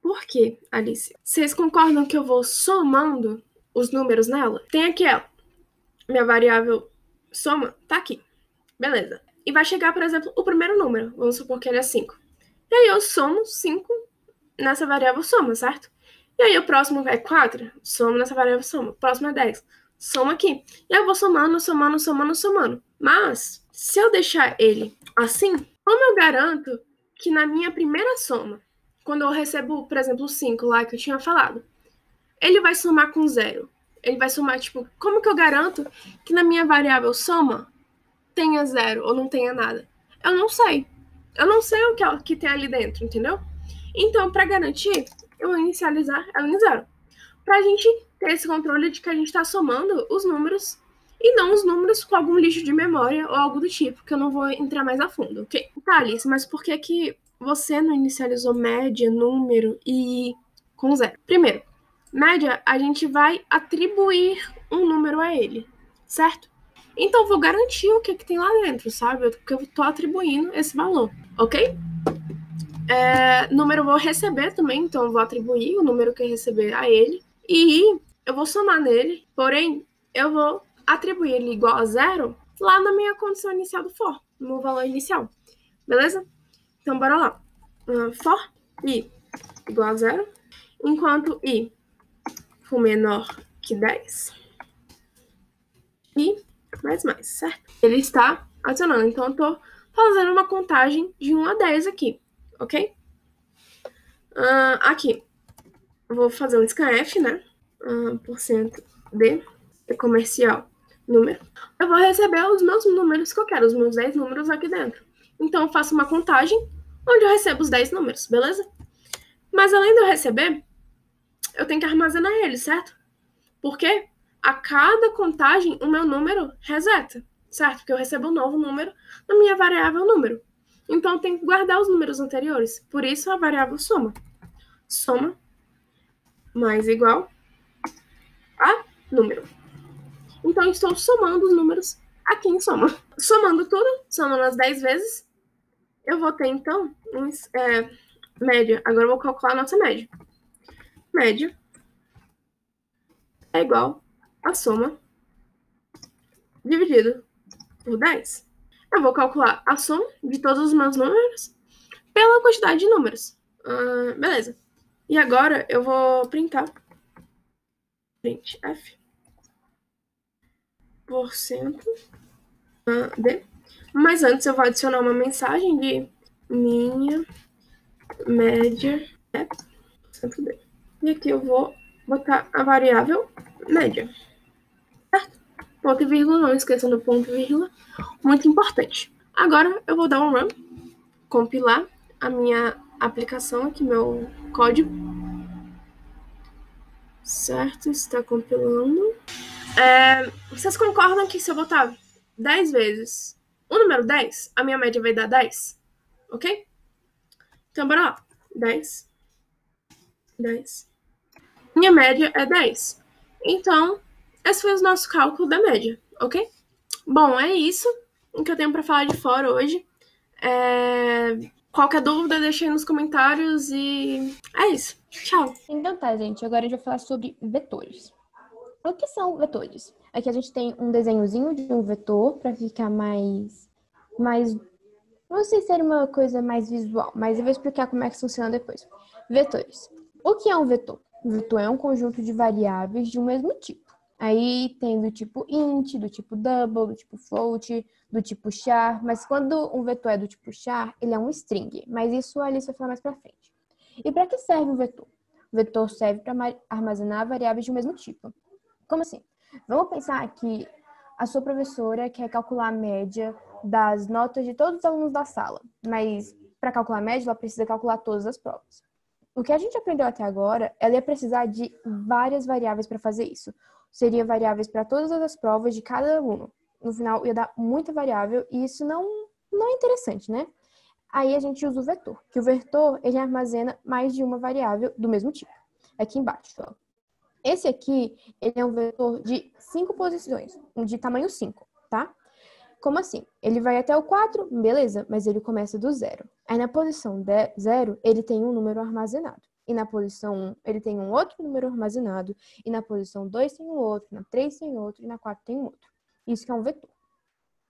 Por quê, Alice? Vocês concordam que eu vou somando os números nela? Tem aqui ela. Minha variável soma tá aqui. Beleza. E vai chegar, por exemplo, o primeiro número. Vamos supor que ele é 5. E aí eu somo 5 nessa variável soma, certo? E aí o próximo é 4. Somo nessa variável soma. O próximo é 10. Soma aqui. E aí eu vou somando, somando, somando, somando. Mas, se eu deixar ele assim, como eu garanto que na minha primeira soma, quando eu recebo, por exemplo, o 5 lá que eu tinha falado, ele vai somar com 0. Ele vai somar, tipo, como que eu garanto que na minha variável soma tenha 0 ou não tenha nada? Eu não sei. Eu não sei o que tem ali dentro, entendeu? Então, para garantir, eu vou inicializar ela em 0. Pra gente ter esse controle de que a gente tá somando os números e não os números com algum lixo de memória ou algo do tipo, que eu não vou entrar mais a fundo, ok? Tá, Alice, mas por que você não inicializou média, número e com 0? Primeiro, média, a gente vai atribuir um número a ele, certo? Então, eu vou garantir o que tem lá dentro, sabe? Porque eu tô atribuindo esse valor, ok? Número eu vou receber também, então eu vou atribuir o número que eu receber a ele. E eu vou somar nele, porém, eu vou atribuir ele igual a 0 lá na minha condição inicial do for, no valor inicial. Beleza? Então, bora lá. For i igual a 0, enquanto i for menor que 10. E mais, certo? Ele está adicionando. Então, eu tô fazendo uma contagem de 1 a 10 aqui, ok? Aqui, eu vou fazer um scanf, né? Porcento de comercial, número. Eu vou receber os meus números que eu quero, os meus 10 números aqui dentro. Então, eu faço uma contagem onde eu recebo os 10 números, beleza? Mas além de eu receber, eu tenho que armazenar eles, certo? Porque a cada contagem, o meu número reseta, certo? Porque eu recebo um novo número na minha variável número. Então, eu tenho que guardar os números anteriores. Por isso, a variável soma. Soma mais igual a número. Então, eu estou somando os números aqui em soma. Somando tudo, somando as 10 vezes, eu vou ter, então, média. Agora eu vou calcular a nossa média. Média é igual a soma dividido por 10. Eu vou calcular a soma de todos os meus números pela quantidade de números. Beleza. E agora eu vou printar. Printf. Porcento de. Mas antes eu vou adicionar uma mensagem de minha média é porcento de. E aqui eu vou botar a variável média. Certo? Ponto e vírgula, não esqueçam do ponto e vírgula. Muito importante. Agora eu vou dar um run, compilar a minha aplicação aqui, meu código. Certo, está compilando. Vocês concordam que se eu botar 10 vezes o número 10, a minha média vai dar 10? Ok? Então, bora lá. 10. 10. Minha média é 10. Então, esse foi o nosso cálculo da média, ok? Bom, é isso o que eu tenho para falar de fora hoje. Qualquer dúvida, deixa aí nos comentários e é isso. Tchau. Então tá, gente. Agora a gente vai falar sobre vetores. O que são vetores? Aqui a gente tem um desenhozinho de um vetor para ficar mais... Não sei se era uma coisa mais visual, mas eu vou explicar como é que funciona depois. Vetores. O que é um vetor? Um vetor é um conjunto de variáveis de um mesmo tipo. Aí tem do tipo int, do tipo double, do tipo float, do tipo char. Mas quando um vetor é do tipo char, ele é um string. Mas isso a Alice vai falar mais pra frente. E para que serve o vetor? O vetor serve para armazenar variáveis de um mesmo tipo. Como assim? Vamos pensar que a sua professora quer calcular a média das notas de todos os alunos da sala. Mas para calcular a média, ela precisa calcular todas as provas. O que a gente aprendeu até agora, ela ia precisar de várias variáveis para fazer isso. Seria variáveis para todas as provas de cada aluno. no final ia dar muita variável e isso não é interessante, né? Aí a gente usa o vetor, que o vetor, ele armazena mais de uma variável do mesmo tipo. Aqui embaixo, ó. Esse aqui, ele é um vetor de 5 posições, de tamanho 5, tá? Como assim? Ele vai até o 4, beleza, mas ele começa do 0. Aí na posição 0, ele tem um número armazenado. E na posição 1, ele tem um outro número armazenado. E na posição 2 tem um outro, na 3 tem outro e na 4 tem um outro. Isso que é um vetor.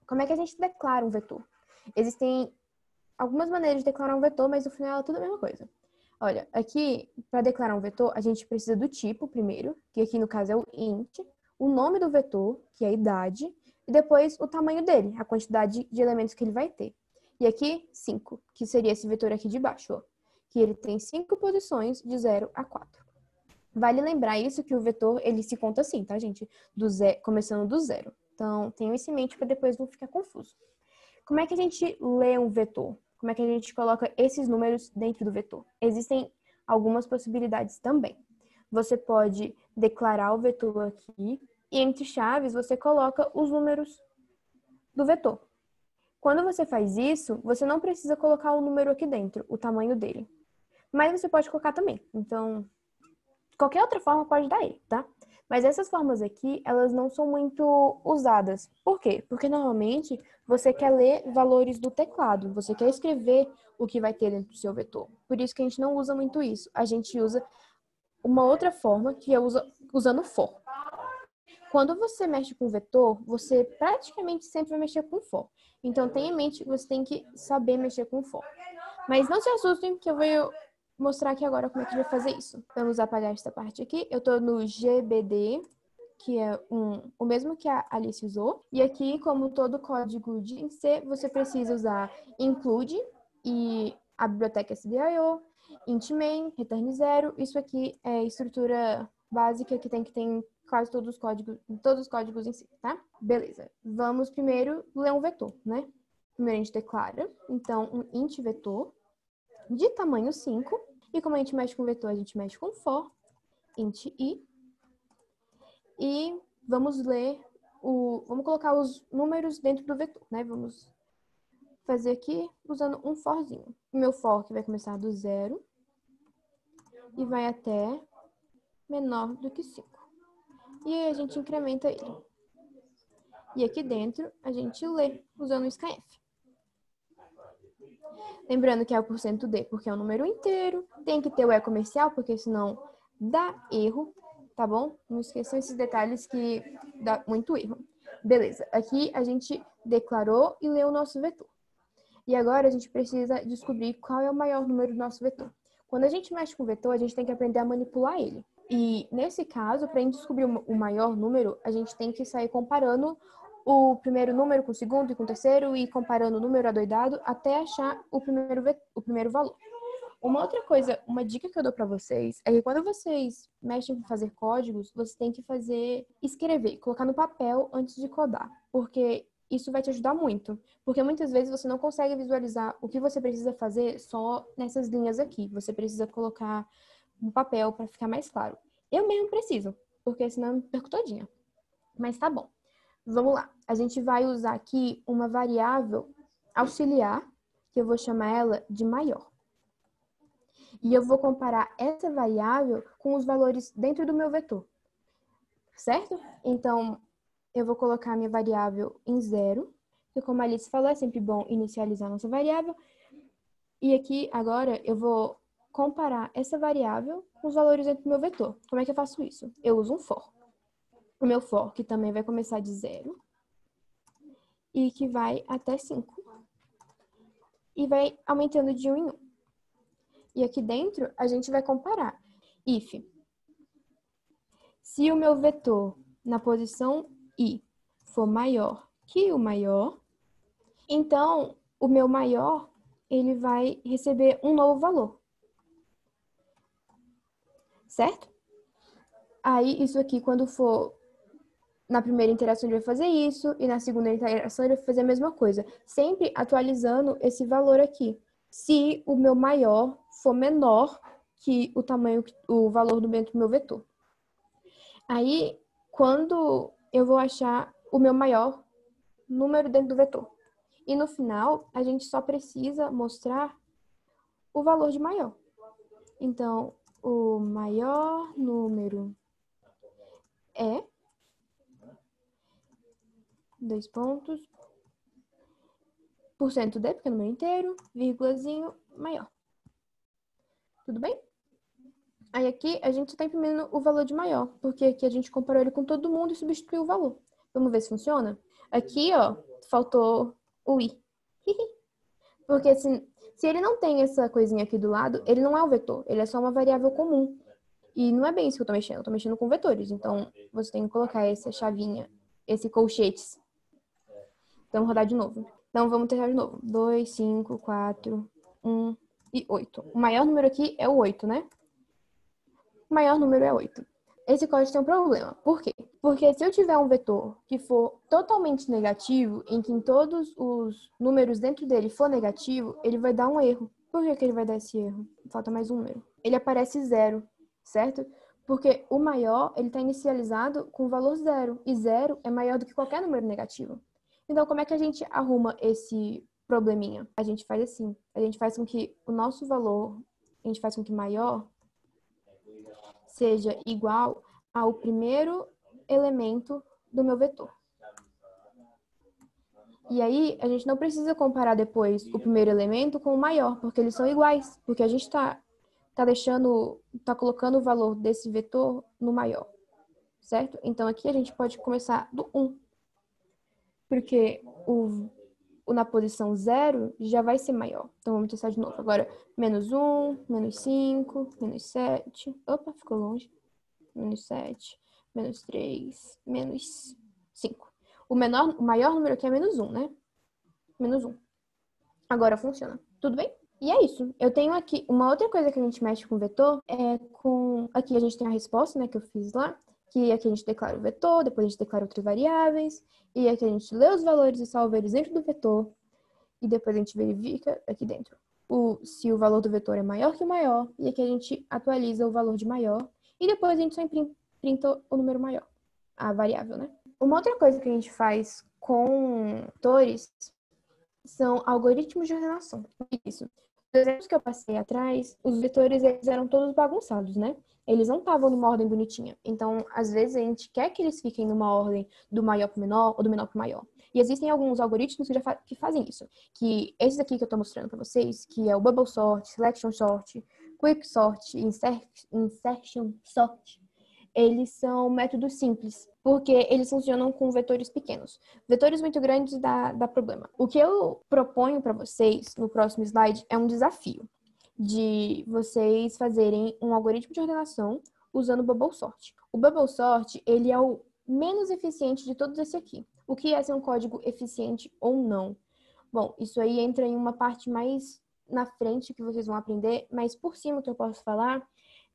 Como é que a gente declara um vetor? Existem algumas maneiras de declarar um vetor, mas no final é tudo a mesma coisa. Olha, aqui, para declarar um vetor, a gente precisa do tipo primeiro, que aqui no caso é o int, o nome do vetor, que é a idade, e depois o tamanho dele, a quantidade de elementos que ele vai ter. E aqui, 5, que seria esse vetor aqui de baixo, ó, que ele tem 5 posições de 0 a 4. Vale lembrar isso que o vetor, ele se conta assim, tá, gente? Começando do 0. Então, tenham isso em mente para depois não ficar confuso. Como é que a gente lê um vetor? Como é que a gente coloca esses números dentro do vetor? Existem algumas possibilidades também. Você pode declarar o vetor aqui e entre chaves você coloca os números do vetor. Quando você faz isso, você não precisa colocar o número aqui dentro, o tamanho dele. Mas você pode colocar também. Então, qualquer outra forma pode dar ele, tá? Mas essas formas aqui, elas não são muito usadas. Por quê? Porque normalmente você quer ler valores do teclado, você quer escrever o que vai ter dentro do seu vetor. Por isso que a gente não usa muito isso. A gente usa uma outra forma, que é usando for. Quando você mexe com vetor, você praticamente sempre vai mexer com for. Então, tenha em mente que você tem que saber mexer com for. Mas não se assustem, que eu vou mostrar aqui agora como é que a gente vai fazer isso. Vamos apagar esta parte aqui. Eu tô no GBD, que é o mesmo que a Alice usou. E aqui, como todo código de C, você precisa usar include e a biblioteca stdio, int main, return 0. Isso aqui é a estrutura básica que tem que ter em quase todos os códigos em si, tá? Beleza. Vamos primeiro ler um vetor, né? Primeiro a gente declara, então, um int vetor de tamanho 5. E como a gente mexe com vetor, a gente mexe com for, int i. E vamos vamos colocar os números dentro do vetor, né? Vamos fazer aqui usando um forzinho. O meu for que vai começar do 0 e vai até menor do que 5. E aí a gente incrementa ele. E aqui dentro a gente lê usando o scanf. Lembrando que é o %d porque é um número inteiro. Tem que ter o e comercial, porque senão dá erro, tá bom? Não esqueçam esses detalhes que dá muito erro. Beleza, aqui a gente declarou e leu o nosso vetor. E agora a gente precisa descobrir qual é o maior número do nosso vetor. Quando a gente mexe com o vetor, a gente tem que aprender a manipular ele. E nesse caso, para a gente descobrir o maior número, a gente tem que sair comparando o primeiro número com o segundo e com o terceiro e comparando o número adoidado até achar o primeiro valor. Uma outra coisa, uma dica que eu dou para vocês é que quando vocês mexem com fazer códigos, você tem que escrever, colocar no papel antes de codar, porque isso vai te ajudar muito. Porque muitas vezes você não consegue visualizar o que você precisa fazer só nessas linhas aqui. Você precisa colocar no papel para ficar mais claro. Eu mesmo preciso, porque senão eu me perco todinha. Mas tá bom. Vamos lá. A gente vai usar aqui uma variável auxiliar, que eu vou chamar ela de maior. E eu vou comparar essa variável com os valores dentro do meu vetor. Certo? Então, eu vou colocar a minha variável em 0, que como a Alice falou, é sempre bom inicializar a nossa variável. E aqui, agora, eu vou comparar essa variável com os valores dentro do meu vetor. Como é que eu faço isso? Eu uso um for. O meu for, que também vai começar de 0 e que vai até 5. E vai aumentando de 1 em 1. E aqui dentro, a gente vai comparar. If. Se o meu vetor na posição i for maior que o maior, então o meu maior, ele vai receber um novo valor. Certo? Aí, isso aqui, quando for na primeira interação, ele vai fazer isso, e na segunda interação, ele vai fazer a mesma coisa. Sempre atualizando esse valor aqui. Se o meu maior for menor que o valor dentro do meu vetor. Aí, quando eu vou achar o meu maior, número dentro do vetor. E no final, a gente só precisa mostrar o valor de maior. Então, o maior número é, dois pontos, porcento D, porque é número inteiro, vírgulazinho, maior. Tudo bem? Aí aqui a gente está imprimindo o valor de maior, porque aqui a gente comparou ele com todo mundo e substituiu o valor. Vamos ver se funciona? Aqui, ó, faltou o i. Porque se ele não tem essa coisinha aqui do lado, ele não é um vetor, ele é só uma variável comum. E não é bem isso que eu tô mexendo com vetores. Então, você tem que colocar essa chavinha, esse colchetes. Então, vou rodar de novo. Então, vamos testar de novo. 2, 5, 4, 1 e 8. O maior número aqui é o 8, né? O maior número é 8. Esse código tem um problema. Por quê? Porque se eu tiver um vetor que for totalmente negativo, em que em todos os números dentro dele for negativo, ele vai dar um erro. Por que ele vai dar esse erro? Falta mais um número. Ele aparece 0, certo? Porque o maior, ele está inicializado com o valor 0. E 0 é maior do que qualquer número negativo. Então, como é que a gente arruma esse probleminha? A gente faz assim. A gente faz com que o nosso valor, a gente faz com que maior seja igual ao primeiro elemento do meu vetor. E aí, a gente não precisa comparar depois o primeiro elemento com o maior, porque eles são iguais. Porque a gente tá colocando o valor desse vetor no maior, certo? Então, aqui a gente pode começar do 1. Porque na posição 0 já vai ser maior. Então, vamos testar de novo. Agora, menos 1, menos 5, menos 7. Opa, ficou longe. Menos 7, menos 3, menos 5. O maior número aqui é menos 1, né? Menos 1. Agora funciona. Tudo bem? E é isso. Eu tenho aqui uma outra coisa que a gente mexe com vetor. Aqui a gente tem a resposta, né, que eu fiz lá. Que aqui a gente declara o vetor, depois a gente declara outras variáveis. E aqui a gente lê os valores e salva eles dentro do vetor. E depois a gente verifica aqui dentro se o valor do vetor é maior que o maior. E aqui a gente atualiza o valor de maior. E depois a gente só printa o número maior, a variável, né? Uma outra coisa que a gente faz com vetores são algoritmos de ordenação. Isso. Nos exemplos que eu passei atrás, os vetores eles eram todos bagunçados, né? Eles não estavam numa ordem bonitinha. Então, às vezes, a gente quer que eles fiquem numa ordem do maior para o menor ou do menor para o maior. E existem alguns algoritmos que fazem isso. Que esses aqui que eu estou mostrando para vocês, que é o Bubble Sort, Selection Sort, Quick Sort, Insertion Sort, eles são métodos simples, porque eles funcionam com vetores pequenos. Vetores muito grandes dá problema. O que eu proponho para vocês no próximo slide é um desafio de vocês fazerem um algoritmo de ordenação usando o Bubble Sort. O Bubble Sort, ele é o menos eficiente de todos esse aqui. O que é ser um código eficiente ou não? Bom, isso aí entra em uma parte mais na frente que vocês vão aprender, mas por cima o que eu posso falar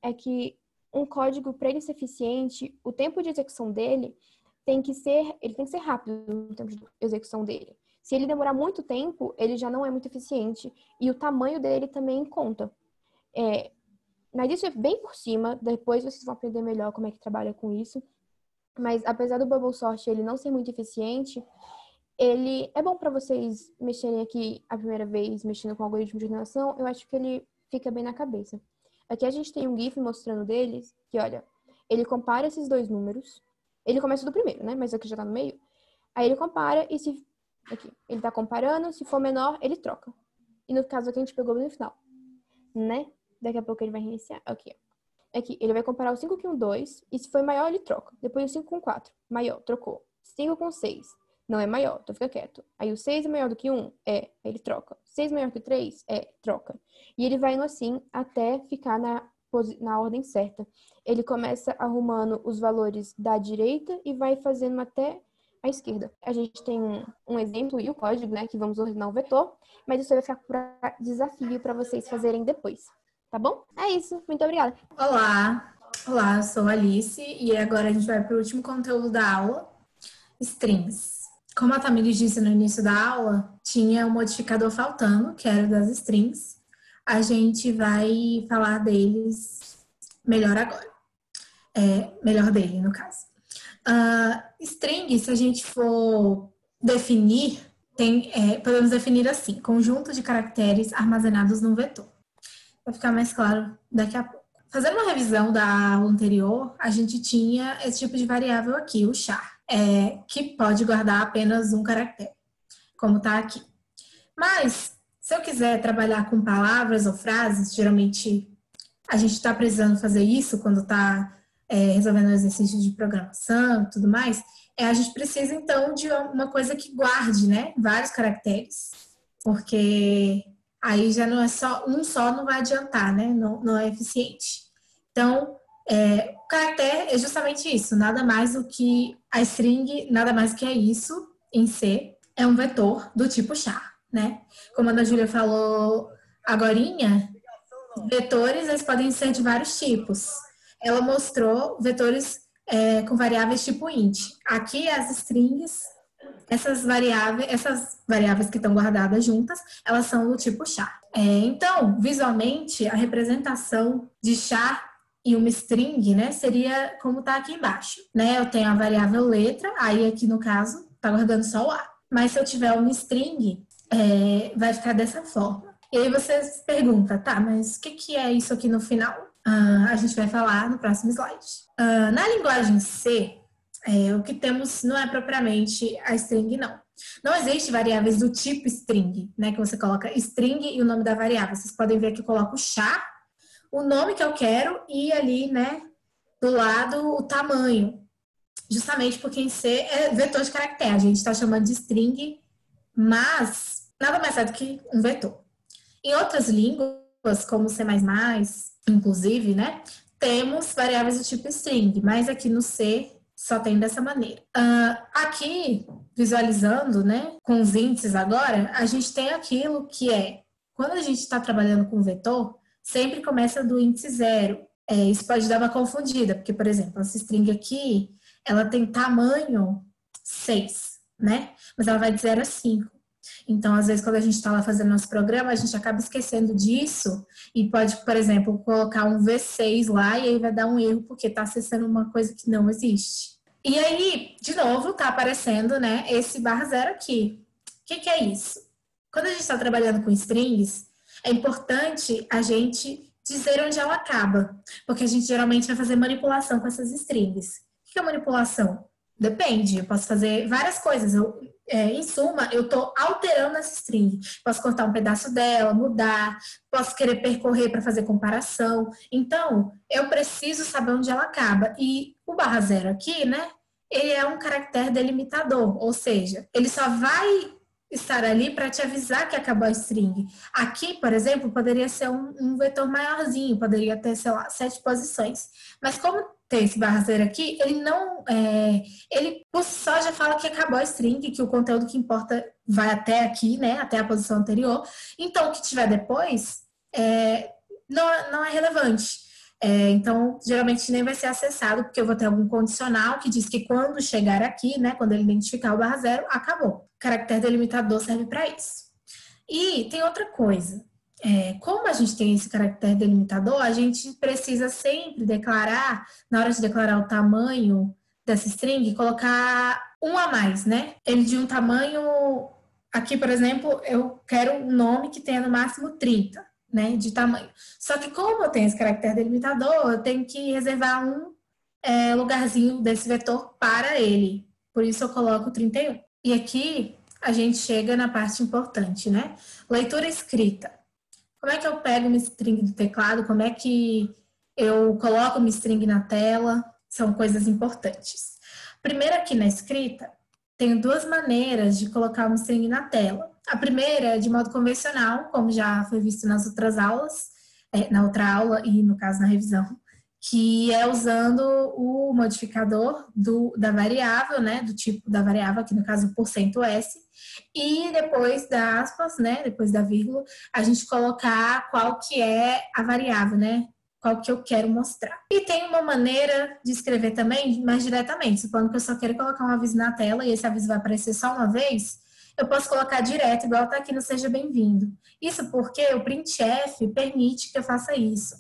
é que um código, para ele ser eficiente, o tempo de execução dele tem que ser rápido no tempo de execução dele. Se ele demorar muito tempo, ele já não é muito eficiente e o tamanho dele também conta. Mas isso é bem por cima, depois vocês vão aprender melhor como é que trabalha com isso. Mas apesar do Bubble Sort ele não ser muito eficiente, ele é bom para vocês mexerem aqui a primeira vez, mexendo com o algoritmo de ordenação, eu acho que ele fica bem na cabeça. Aqui a gente tem um GIF mostrando deles, que olha, ele compara esses dois números, ele começa do primeiro, né, mas aqui já tá no meio, aí ele compara e aqui, ele tá comparando, se for menor, ele troca. E no caso aqui a gente pegou no final, né, daqui a pouco ele vai reiniciar, aqui, ó. Aqui, ele vai comparar o 5 com o 2, e se for maior, ele troca. Depois o 5 com 4, maior, trocou. 5 com 6, não é maior, então fica quieto. Aí o 6 é maior do que 1? Aí ele troca. 6 maior que 3? Troca. E ele vai indo assim até ficar na ordem certa. Ele começa arrumando os valores da direita e vai fazendo até a esquerda. A gente tem um exemplo e o código, né, que vamos ordenar o vetor, mas isso vai ficar para desafio para vocês fazerem depois. Tá bom? É isso. Muito obrigada. Olá, eu sou a Alice e agora a gente vai para o último conteúdo da aula, strings. Como a Tamires disse no início da aula, tinha um modificador faltando, que era das strings. A gente vai falar deles melhor agora. Melhor dele, no caso. String, se a gente for definir, podemos definir assim, conjunto de caracteres armazenados num vetor. Vai ficar mais claro daqui a pouco. Fazendo uma revisão da aula anterior, a gente tinha esse tipo de variável aqui, o char, que pode guardar apenas um caractere, como está aqui. Mas, se eu quiser trabalhar com palavras ou frases, geralmente a gente está precisando fazer isso quando está resolvendo exercícios de programação e tudo mais, a gente precisa, então, de uma coisa que guarde, né, vários caracteres, porque aí já não é só, um só não vai adiantar, né, não é eficiente. Então, o caractere é justamente isso, nada mais do que a string, nada mais do que é isso em C, é um vetor do tipo char, né? Como a Ana Júlia falou agorinha, vetores eles podem ser de vários tipos. Ela mostrou vetores com variáveis tipo int. Aqui as strings, essas variáveis que estão guardadas juntas, elas são do tipo char. Então, visualmente, a representação de char e uma string, né, seria como está aqui embaixo, né? Eu tenho a variável letra, aí aqui no caso está guardando só o A. Mas se eu tiver uma string, vai ficar dessa forma. E aí você se pergunta, tá, mas o que é isso aqui no final? A gente vai falar no próximo slide. Na linguagem C, o que temos não é propriamente a string, não. Não existe variáveis do tipo string, né? Que você coloca string e o nome da variável. Vocês podem ver que eu coloco char, o nome que eu quero e ali, né, do lado o tamanho. Justamente porque em C é vetor de caractere. A gente está chamando de string, mas nada mais é do que um vetor. Em outras línguas, como C++, inclusive, né, temos variáveis do tipo string, mas aqui no C só tem dessa maneira. Aqui, visualizando, né, com os índices agora, a gente tem aquilo que quando a gente está trabalhando com vetor, sempre começa do índice 0. Isso pode dar uma confundida, porque, por exemplo, essa string aqui, ela tem tamanho 6, né, mas ela vai de 0 a 5. Então, às vezes, quando a gente está lá fazendo nosso programa, a gente acaba esquecendo disso e pode, por exemplo, colocar um V6 lá e aí vai dar um erro porque está acessando uma coisa que não existe. E aí, de novo, está aparecendo, né, esse /0 aqui. O que é isso? Quando a gente está trabalhando com strings, é importante a gente dizer onde ela acaba, porque a gente geralmente vai fazer manipulação com essas strings. O que é manipulação? Depende, eu posso fazer várias coisas. Em suma, eu estou alterando essa string. Posso cortar um pedaço dela, mudar, posso querer percorrer para fazer comparação. Então, eu preciso saber onde ela acaba. E o /0 aqui, né, ele é um caractere delimitador, ou seja, ele só vai estar ali para te avisar que acabou a string. Aqui, por exemplo, poderia ser um vetor maiorzinho, poderia ter, sei lá, 7 posições. Mas como tem esse /0 aqui, ele não, ele por si só já fala que acabou a string, que o conteúdo que importa vai até aqui, né, até a posição anterior. Então, o que tiver depois não é relevante. Então, geralmente nem vai ser acessado, porque eu vou ter algum condicional que diz que quando chegar aqui, né, quando ele identificar o /0, acabou. O caractere delimitador serve para isso. E tem outra coisa. Como a gente tem esse caractere delimitador, a gente precisa sempre declarar, na hora de declarar o tamanho dessa string, colocar um a mais, né? Ele de um tamanho, aqui, por exemplo, eu quero um nome que tenha no máximo 30, né, de tamanho. Só que como eu tenho esse caractere delimitador, eu tenho que reservar um lugarzinho desse vetor para ele. Por isso eu coloco 31. E aqui a gente chega na parte importante, né? Leitura escrita. Como é que eu pego uma string do teclado? Como é que eu coloco uma string na tela? São coisas importantes. Primeiro, aqui na escrita, tenho 2 maneiras de colocar uma string na tela. A primeira é de modo convencional, como já foi visto nas outras aulas, na outra aula e, no caso, na revisão, que é usando o modificador da variável, né, do tipo da variável, aqui no caso %s, e depois da aspas, né, depois da vírgula, a gente colocar qual que é a variável, né, qual que eu quero mostrar. E tem uma maneira de escrever também mais diretamente, supondo que eu só quero colocar um aviso na tela e esse aviso vai aparecer só uma vez, eu posso colocar direto, igual está aqui no Seja Bem-vindo. Isso porque o printf permite que eu faça isso.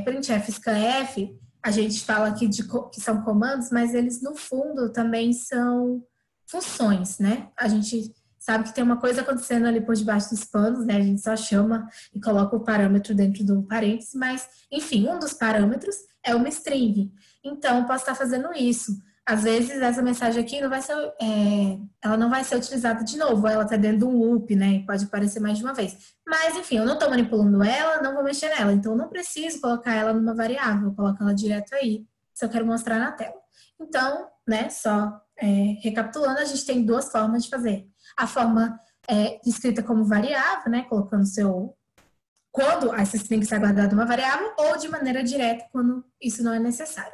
Printf, scanf, a gente fala aqui que são comandos, mas eles no fundo também são funções, né? A gente sabe que tem uma coisa acontecendo ali por debaixo dos panos, né? A gente só chama e coloca o parâmetro dentro do parênteses, mas, enfim, um dos parâmetros é uma string. Então, eu posso estar fazendo isso. Às vezes, essa mensagem aqui não vai ser, ela não vai ser utilizada de novo, ela está dentro de um loop, né? E pode aparecer mais de uma vez. Mas, enfim, eu não estou manipulando ela, não vou mexer nela. Então, eu não preciso colocar ela numa variável, eu coloco ela direto aí, se eu quero mostrar na tela. Então, né, só recapitulando, a gente tem duas formas de fazer. A forma escrita como variável, né, colocando quando essa string está guardada uma variável, ou de maneira direta, quando isso não é necessário.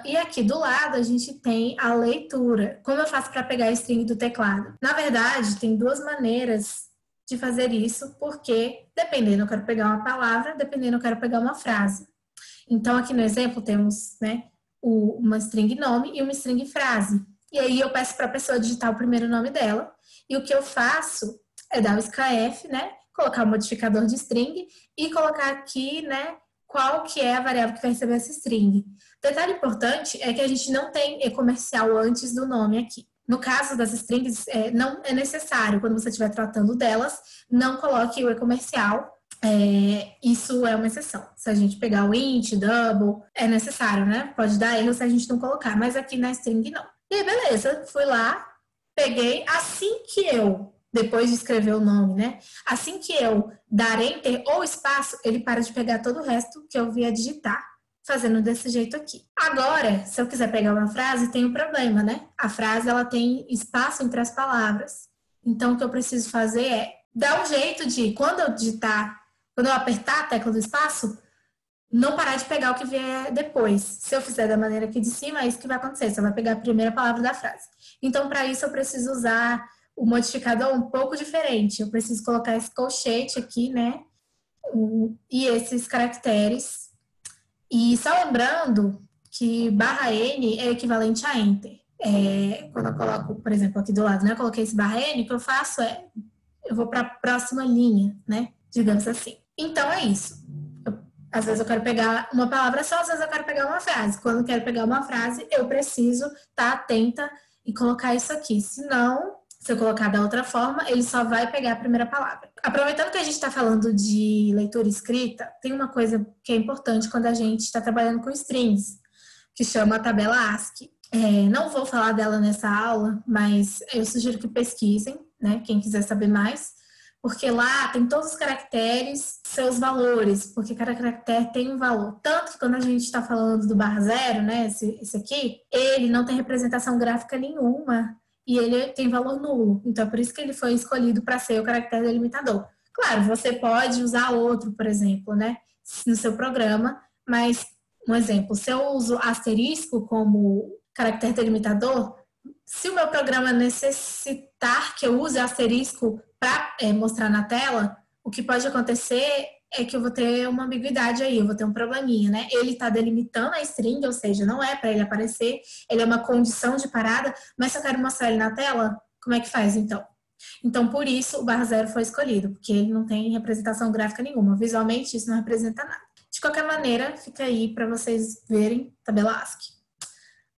E aqui do lado a gente tem a leitura. Como eu faço para pegar a string do teclado? Na verdade, tem duas maneiras de fazer isso, porque dependendo eu quero pegar uma palavra, dependendo eu quero pegar uma frase. Então, aqui no exemplo temos, né, uma string nome e uma string frase. E aí eu peço para a pessoa digitar o primeiro nome dela, e o que eu faço é dar o scanf, né, colocar o modificador de string e colocar aqui, né, qual que é a variável que vai receber essa string. Detalhe importante é que a gente não tem e-comercial antes do nome aqui. No caso das strings, não é necessário, quando você estiver tratando delas, não coloque o e-comercial. Isso é uma exceção. Se a gente pegar o int, double, é necessário, né? Pode dar erro se a gente não colocar, mas aqui na string não. E aí, beleza, fui lá, peguei, assim que eu, depois de escrever o nome, né? Assim que eu dar enter ou espaço, ele para de pegar todo o resto que eu via digitar, fazendo desse jeito aqui. Agora, se eu quiser pegar uma frase, tem um problema, né? A frase, ela tem espaço entre as palavras. Então, o que eu preciso fazer é dar um jeito de, quando eu apertar a tecla do espaço, não parar de pegar o que vier depois. Se eu fizer da maneira aqui de cima, é isso que vai acontecer. Você vai pegar a primeira palavra da frase. Então, para isso, eu preciso usar o modificador um pouco diferente. Eu preciso colocar esse colchete aqui, né? E esses caracteres. E só lembrando que /n é equivalente a enter. Quando eu coloco, por exemplo, aqui do lado, né? Eu coloquei esse /n, o que eu faço eu vou para a próxima linha, né? Digamos assim. Então, é isso. Às vezes eu quero pegar uma palavra só, às vezes eu quero pegar uma frase. Quando eu quero pegar uma frase, eu preciso estar atenta e colocar isso aqui. Senão, se eu colocar da outra forma, ele só vai pegar a primeira palavra. Aproveitando que a gente está falando de leitura escrita, tem uma coisa que é importante quando a gente está trabalhando com strings, que chama a tabela ASCII. Não vou falar dela nessa aula, mas eu sugiro que pesquisem, né? Quem quiser saber mais. Porque lá tem todos os caracteres, seus valores, porque cada caractere tem um valor. Tanto que quando a gente está falando do /0, né, esse aqui, ele não tem representação gráfica nenhuma e ele tem valor nulo. Então, é por isso que ele foi escolhido para ser o caractere delimitador. Claro, você pode usar outro, por exemplo, né, no seu programa, mas, um exemplo, se eu uso asterisco como caractere delimitador, se o meu programa necessitar que eu use asterisco para mostrar na tela, o que pode acontecer é que eu vou ter uma ambiguidade aí, eu vou ter um probleminha, né? Ele está delimitando a string, ou seja, não é para ele aparecer, ele é uma condição de parada, mas se eu quero mostrar ele na tela, como é que faz então? Então, por isso, o /0 foi escolhido, porque ele não tem representação gráfica nenhuma. Visualmente, isso não representa nada. De qualquer maneira, fica aí para vocês verem tabela ASCII.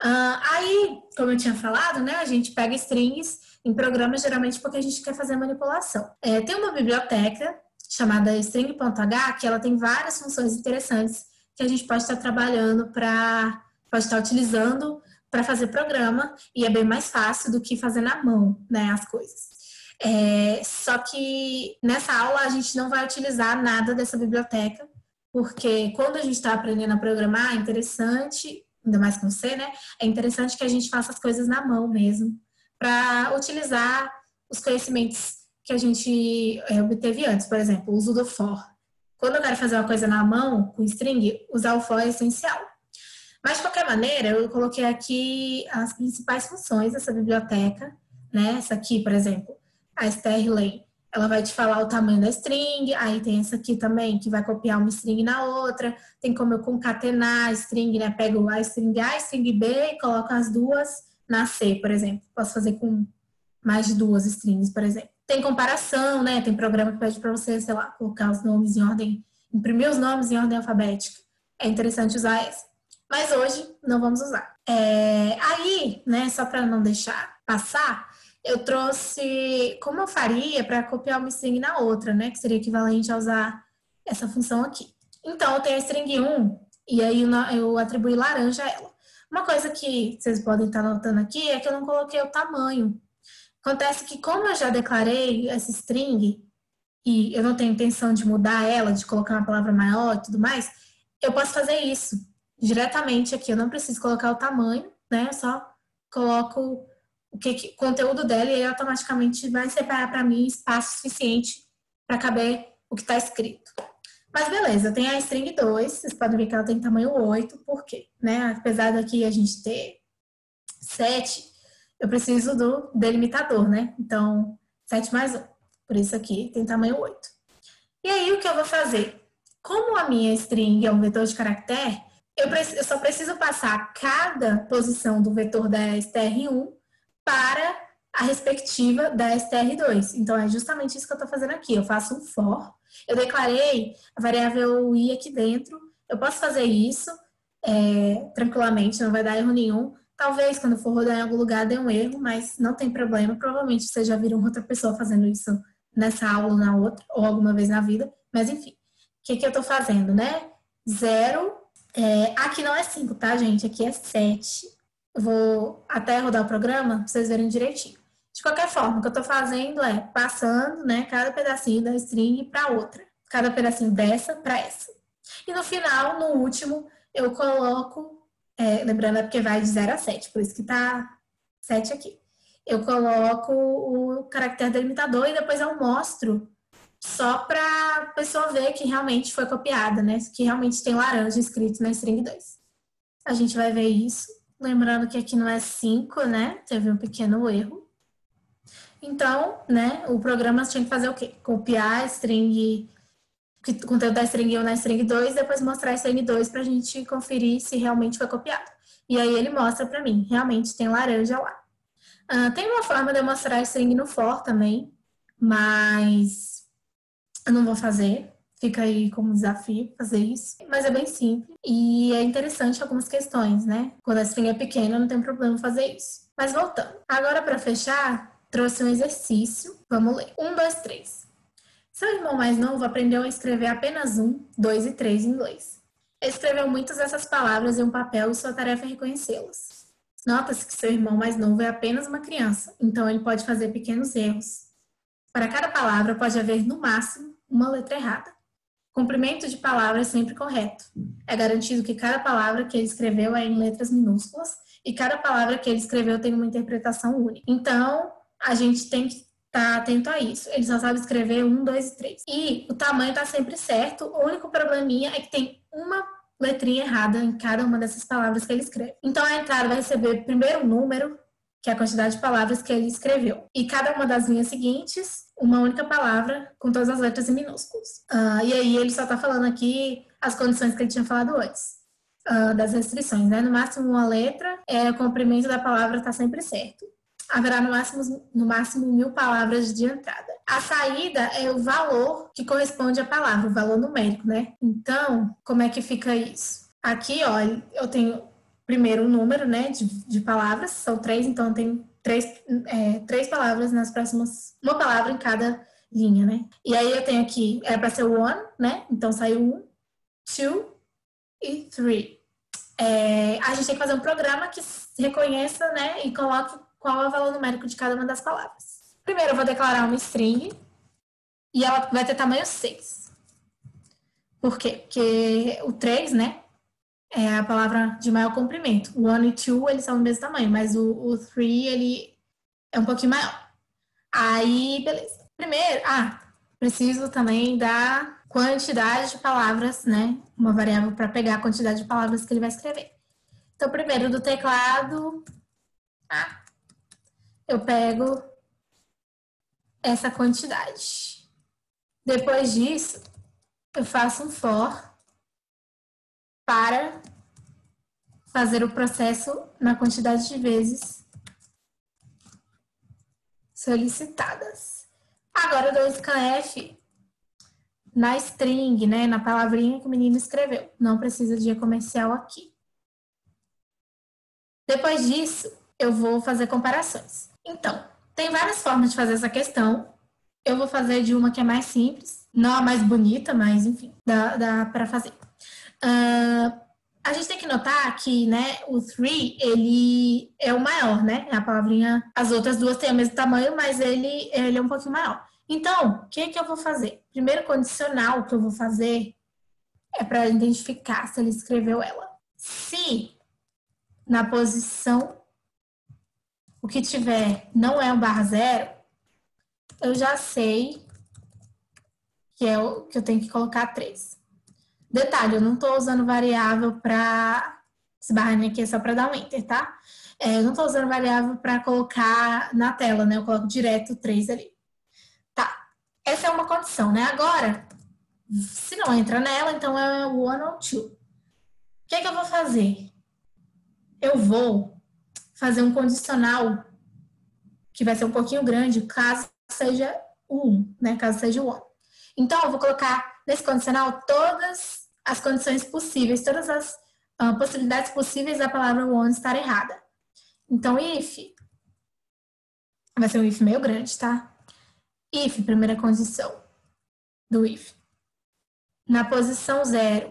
Aí, como eu tinha falado, né, a gente pega strings em programas geralmente porque a gente quer fazer manipulação. Tem uma biblioteca chamada string.h que ela tem várias funções interessantes que a gente pode estar trabalhando pode estar utilizando para fazer programa e é bem mais fácil do que fazer na mão, né, as coisas. Só que nessa aula a gente não vai utilizar nada dessa biblioteca porque quando a gente está aprendendo a programar é interessante, ainda mais com C, né? É interessante que a gente faça as coisas na mão mesmo, para utilizar os conhecimentos que a gente obteve antes. Por exemplo, o uso do for. Quando eu quero fazer uma coisa na mão, com string, usar o for é essencial. Mas, de qualquer maneira, eu coloquei aqui as principais funções dessa biblioteca, né? Essa aqui, por exemplo, a strlen, ela vai te falar o tamanho da string, aí tem essa aqui também, que vai copiar uma string na outra, tem como eu concatenar a string, né? Pego a string A, a string B e coloco as duas na C, por exemplo. Posso fazer com mais de 2 strings, por exemplo. Tem comparação, né? Tem programa que pede para você, sei lá, colocar os nomes em ordem, imprimir os nomes em ordem alfabética. É interessante usar essa. Mas hoje não vamos usar. Aí, né, só para não deixar passar, eu trouxe como eu faria para copiar uma string na outra, né? Que seria equivalente a usar essa função aqui. Então, eu tenho a string 1 e aí eu atribuí laranja a ela. Uma coisa que vocês podem estar notando aqui é que eu não coloquei o tamanho. Acontece que como eu já declarei essa string e eu não tenho intenção de mudar ela, de colocar uma palavra maior e tudo mais, eu posso fazer isso diretamente aqui. Eu não preciso colocar o tamanho, né? Eu só coloco o conteúdo dela e aí automaticamente vai separar para mim espaço suficiente para caber o que está escrito. Mas beleza, eu tenho a string 2, vocês podem ver que ela tem tamanho 8, por quê? Né? Apesar daqui a gente ter 7, eu preciso do delimitador, né? Então, 7 mais 1. Por isso aqui tem tamanho 8. E aí, o que eu vou fazer? Como a minha string é um vetor de caractere, eu só preciso passar cada posição do vetor da str1 para a respectiva da str2. Então, é justamente isso que eu estou fazendo aqui. Eu faço um for. Eu declarei a variável i aqui dentro. Eu posso fazer isso tranquilamente, não vai dar erro nenhum. Talvez, quando for rodar em algum lugar, dê um erro, mas não tem problema. Provavelmente vocês já viram outra pessoa fazendo isso nessa aula ou na outra, ou alguma vez na vida. Mas, enfim, o que eu estou fazendo, né? 0. Aqui não é 5, tá, gente? Aqui é 7. Eu vou até rodar o programa pra vocês verem direitinho. De qualquer forma, o que eu tô fazendo é passando, né, cada pedacinho da string para outra. Cada pedacinho dessa para essa. E no final, no último, eu coloco, lembrando é porque vai de 0 a 7, por isso que tá 7 aqui. Eu coloco o caractere delimitador e depois eu mostro só para a pessoa ver que realmente foi copiada, né? Que realmente tem laranja escrito na string 2. A gente vai ver isso. Lembrando que aqui não é 5, né? Teve um pequeno erro. Então, né, o programa tinha que fazer o quê? Copiar a string, o conteúdo da string 1 na string 2, depois mostrar a string 2 para a gente conferir se realmente foi copiado. E aí ele mostra para mim, realmente tem laranja lá. Tem uma forma de eu mostrar a string no for também, mas eu não vou fazer. Fica aí como desafio fazer isso. Mas é bem simples e é interessante algumas questões, né? Quando a string é pequena, não tem problema fazer isso. Mas voltando. Agora, para fechar, trouxe um exercício. Vamos ler. 1, 2, 3. Seu irmão mais novo aprendeu a escrever apenas 1, 2 e 3 em inglês. Ele escreveu muitas dessas palavras em um papel e sua tarefa é reconhecê-las. Nota-se que seu irmão mais novo é apenas uma criança, então ele pode fazer pequenos erros. Para cada palavra pode haver, no máximo, uma letra errada. O comprimento de palavras é sempre correto. É garantido que cada palavra que ele escreveu é em letras minúsculas e cada palavra que ele escreveu tem uma interpretação única. Então, a gente tem que estar atento a isso. Ele só sabe escrever 1, 2 e 3. E o tamanho está sempre certo. O único probleminha é que tem uma letrinha errada em cada uma dessas palavras que ele escreve. Então, a entrada vai receber primeiro o número, que é a quantidade de palavras que ele escreveu. E cada uma das linhas seguintes, uma única palavra com todas as letras em minúsculos. E aí ele só está falando aqui as condições que ele tinha falado antes, das restrições, né? No máximo uma letra, o comprimento da palavra está sempre certo. Haverá no máximo 1000 palavras de entrada. A saída é o valor que corresponde à palavra, o valor numérico, né? Então, como é que fica isso? Aqui, ó, eu tenho primeiro um número, né, de palavras, são 3, então tem 3 palavras nas próximas, uma palavra em cada linha, né? E aí eu tenho aqui, era para ser o 1, né? Então saiu 1, 2 e 3. A gente tem que fazer um programa que reconheça, né, e coloque qual é o valor numérico de cada uma das palavras. Primeiro eu vou declarar uma string e ela vai ter tamanho 6. Por quê? Porque o 3, né, é a palavra de maior comprimento. O 1 e 2, eles são do mesmo tamanho, mas o 3, ele é um pouquinho maior. Aí, beleza. Primeiro, preciso também da quantidade de palavras, né? Uma variável para pegar a quantidade de palavras que ele vai escrever. Então, primeiro do teclado, eu pego essa quantidade. Depois disso, eu faço um for para fazer o processo na quantidade de vezes solicitadas. Agora eu dou scanf na string, né, na palavrinha que o menino escreveu. Não precisa de comercial aqui. Depois disso, eu vou fazer comparações. Então, tem várias formas de fazer essa questão. Eu vou fazer de uma que é mais simples, não a mais bonita, mas enfim, dá para fazer. A gente tem que notar que, né, o three, ele é o maior, né? A palavrinha, as outras duas têm o mesmo tamanho, mas ele é um pouquinho maior. Então, o que eu vou fazer? Primeiro condicional que eu vou fazer é para identificar se ele escreveu ela. Se na posição o que tiver não é um /0, eu já sei que é o que eu tenho que colocar 3. Detalhe, eu não estou usando variável para... Esse barrinho aqui é só para dar um enter, tá? Eu não estou usando variável para colocar na tela, né? Eu coloco direto 3 ali. Tá, essa é uma condição, né? Agora, se não entra nela, então é one ou two. O que eu vou fazer? Eu vou fazer um condicional que vai ser um pouquinho grande, caso seja o 1, né? Caso seja o 1. Então, eu vou colocar nesse condicional todas as condições possíveis, todas as possibilidades possíveis da palavra one estar errada. Então, if, vai ser um if meio grande, tá? If, primeira condição do if. Na posição 0,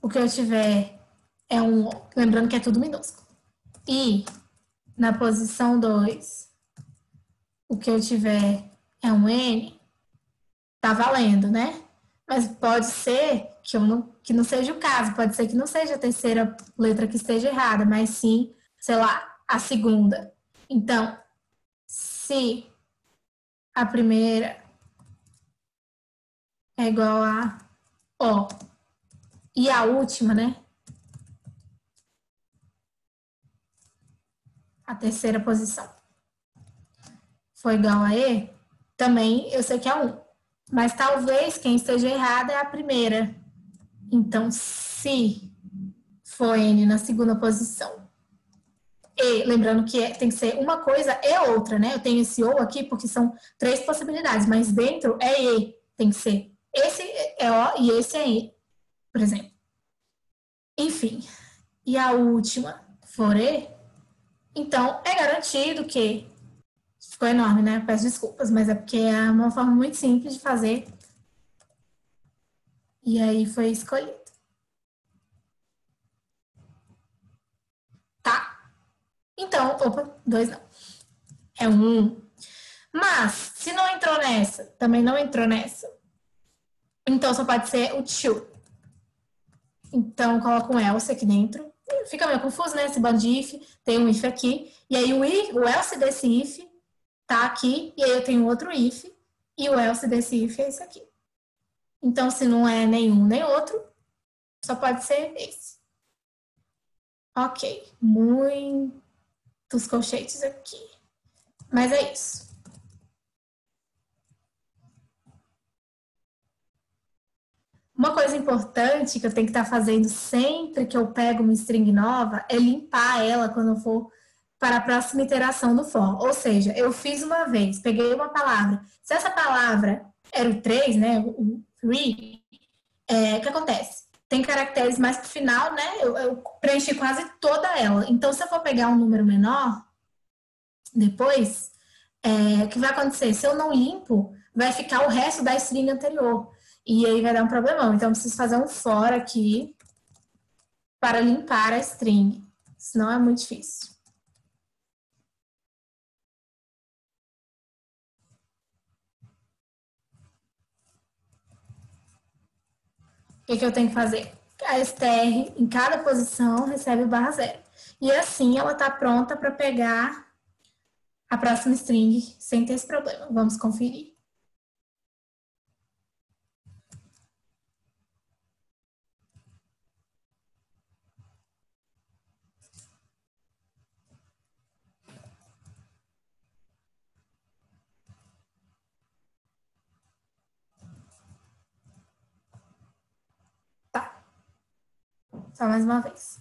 o que eu tiver é um O, lembrando que é tudo minúsculo. E na posição 2, o que eu tiver é um N, tá valendo, né? Mas pode ser que não seja o caso, pode ser que não seja a terceira letra que esteja errada, mas sim, sei lá, a segunda. Então, se a primeira é igual a O e a última, né? A terceira posição foi igual a E, também eu sei que é 1. Mas talvez quem esteja errada é a primeira. Então, se for N na segunda posição, E, lembrando que tem que ser uma coisa e outra, né? Eu tenho esse ou aqui porque são 3 possibilidades, mas dentro é E, tem que ser. Esse é O e esse é E, por exemplo. Enfim, e a última for E, então é garantido que... Ficou enorme, né? Peço desculpas, mas é porque é uma forma muito simples de fazer. E aí foi escolhido. Tá? Então, opa, 2 não. É um 1. Mas, se não entrou nessa, também não entrou nessa, então só pode ser o two. Então, coloca um else aqui dentro. Fica meio confuso, né? Esse bando de if, tem um if aqui. E aí o else desse if tá aqui. E aí eu tenho outro if. E o else desse if é esse aqui. Então, se não é nenhum nem outro, só pode ser esse. Ok. Muitos colchetes aqui. Mas é isso. Uma coisa importante que eu tenho que estar fazendo sempre que eu pego uma string nova é limpar ela quando eu for para a próxima iteração do for. Ou seja, eu fiz uma vez, peguei uma palavra. Se essa palavra era o 3, né, o 3, o que acontece? Tem caracteres mais pro final, né? Eu preenchi quase toda ela. Então, se eu for pegar um número menor, depois, o que vai acontecer? Se eu não limpo, vai ficar o resto da string anterior. E aí vai dar um problemão. Então, eu preciso fazer um for aqui para limpar a string. Senão é muito difícil. O que eu tenho que fazer? A str em cada posição recebe o /0. E assim ela está pronta para pegar a próxima string sem ter esse problema. Vamos conferir. Tá. Só mais uma vez.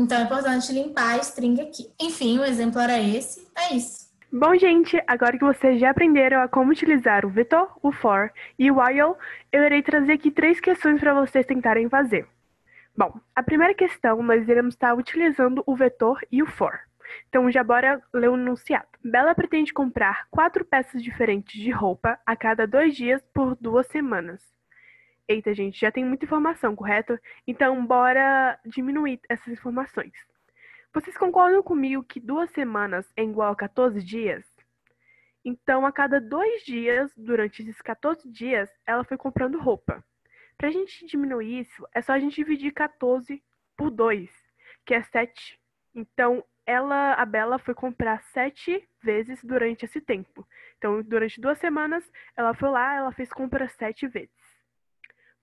Então é importante limpar a string aqui. Enfim, o exemplo era esse. É isso. Bom, gente, agora que vocês já aprenderam a como utilizar o vetor, o for e o while, eu irei trazer aqui 3 questões para vocês tentarem fazer. Bom, a primeira questão, nós iremos estar utilizando o vetor e o for. Então, já bora ler o enunciado. Bela pretende comprar 4 peças diferentes de roupa a cada 2 dias por 2 semanas. Eita, gente, já tem muita informação, correto? Então, bora diminuir essas informações. Vocês concordam comigo que 2 semanas é igual a 14 dias? Então, a cada 2 dias, durante esses 14 dias, ela foi comprando roupa. Para a gente diminuir isso, é só a gente dividir 14 por 2, que é 7. Então, a Bela foi comprar 7 vezes durante esse tempo. Então, durante 2 semanas, ela foi lá, ela fez compras 7 vezes.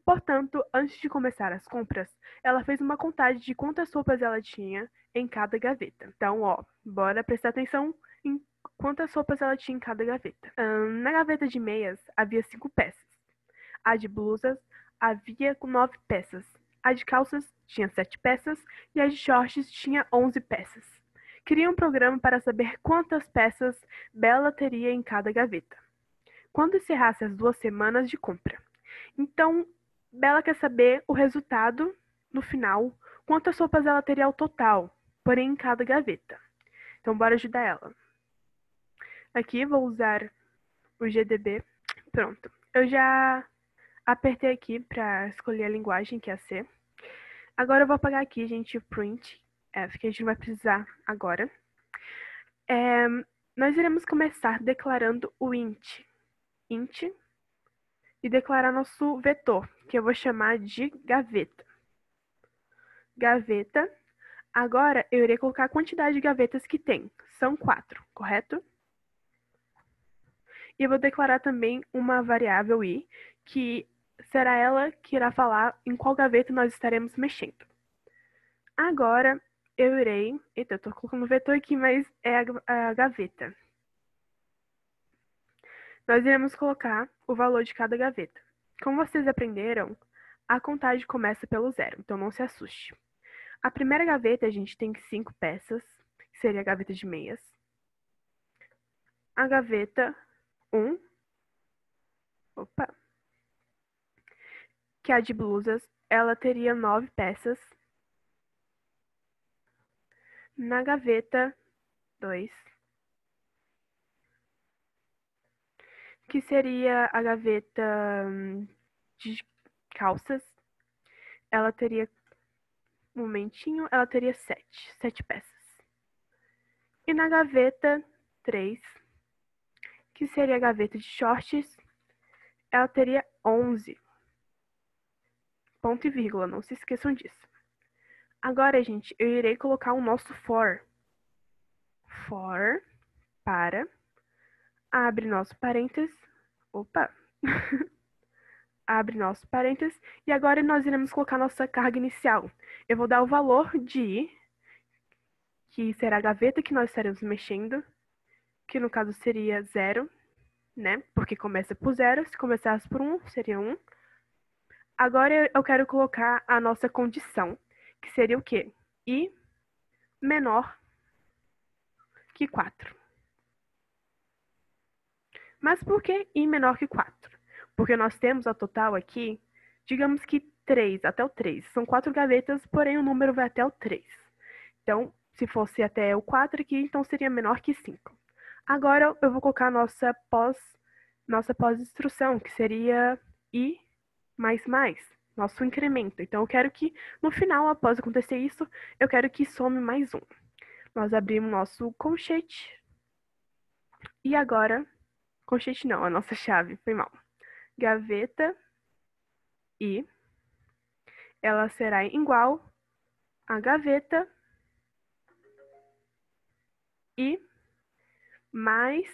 Portanto, antes de começar as compras, ela fez uma contagem de quantas roupas ela tinha em cada gaveta. Então, bora prestar atenção em quantas roupas ela tinha em cada gaveta. Na gaveta de meias, havia 5 peças. A de blusas havia 9 peças. A de calças tinha 7 peças e a de shorts tinha 11 peças. Crie um programa para saber quantas peças Bela teria em cada gaveta. Quando encerrasse as 2 semanas de compra. Então, Bela quer saber o resultado no final, quantas roupas ela teria ao total, porém em cada gaveta. Então, bora ajudar ela. Aqui, vou usar o GDB. Pronto. Eu já apertei aqui para escolher a linguagem, que é a C. Agora eu vou apagar aqui, gente, o print F, que a gente vai precisar agora. Nós iremos começar declarando o int e declarar nosso vetor, que eu vou chamar de gaveta. Gaveta. Agora, eu irei colocar a quantidade de gavetas que tem. São 4, correto? E eu vou declarar também uma variável i, que será ela que irá falar em qual gaveta nós estaremos mexendo. Agora, eu irei... Eita, eu tô colocando o vetor aqui, mas é a gaveta. Nós iremos colocar o valor de cada gaveta. Como vocês aprenderam, a contagem começa pelo 0, então não se assuste. A primeira gaveta, a gente tem 5 peças, que seria a gaveta de meias. A gaveta 1, que é a de blusas, ela teria 9 peças. Na gaveta 2, que seria a gaveta de calças, ela teria, ela teria 7 peças. E na gaveta 3, que seria a gaveta de shorts, ela teria 11. Ponto e vírgula, não se esqueçam disso. Agora, gente, eu irei colocar o nosso for. For para, abre nosso parênteses, abre nosso parênteses, e agora nós iremos colocar nossa carga inicial. Eu vou dar o valor de i, que será a gaveta que nós estaremos mexendo, que no caso seria 0, né? Porque começa por 0, se começasse por 1, seria 1. Agora eu quero colocar a nossa condição, que seria o quê? I menor que 4. Mas por que I menor que 4? Porque nós temos a total aqui, digamos que 3, até o 3. São 4 gavetas, porém o número vai até o 3. Então, se fosse até o 4 aqui, então seria menor que 5. Agora eu vou colocar nossa pós-instrução, que seria I mais, nosso incremento. Então, eu quero que, no final, após acontecer isso, eu quero que some mais 1. Nós abrimos nosso colchete. E agora, colchete não, a nossa chave, foi mal. Gaveta I, ela será igual a gaveta I mais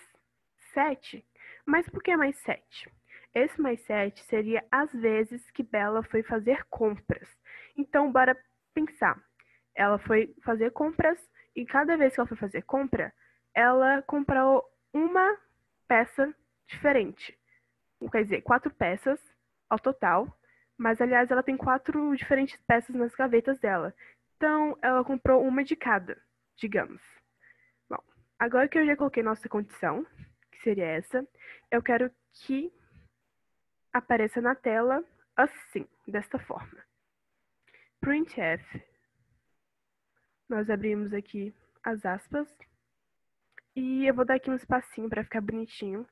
7. Mas por que mais 7? Esse mais 7 seria as vezes que Bela foi fazer compras. Então, bora pensar. Ela foi fazer compras e cada vez que ela foi fazer compra, ela comprou uma peça diferente. Quer dizer, 4 peças ao total. Mas, aliás, ela tem 4 diferentes peças nas gavetas dela. Então, ela comprou uma de cada, digamos. Bom, agora que eu já coloquei nossa condição, que seria essa, eu quero que apareça na tela assim, desta forma. Printf. Nós abrimos aqui as aspas. E eu vou dar aqui um espacinho para ficar bonitinho.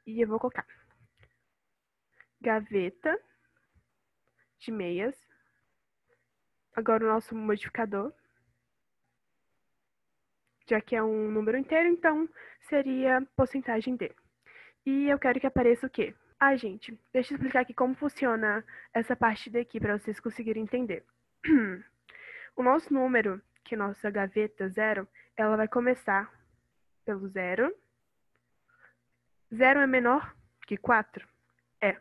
E eu vou colocar gaveta de meias. Agora o nosso modificador. Já que é um número inteiro, então seria porcentagem D. E eu quero que apareça o quê? Ah, gente, deixa eu explicar aqui como funciona essa parte daqui para vocês conseguirem entender. O nosso número, que é nossa gaveta 0, ela vai começar pelo 0. 0 é menor que 4? É.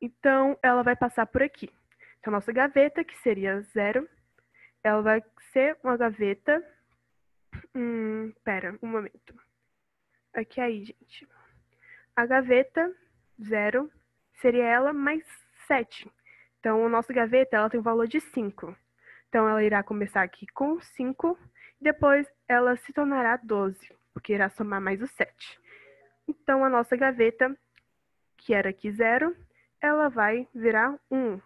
Então, ela vai passar por aqui. Então, nossa gaveta, que seria 0, ela vai ser uma gaveta... Pera, um momento. Aqui aí, gente. A gaveta 0 seria ela mais 7. Então, a nossa gaveta ela tem um valor de 5. Então, ela irá começar aqui com 5, e depois ela se tornará 12, porque irá somar mais o 7. Então, a nossa gaveta, que era aqui 0, ela vai virar 1.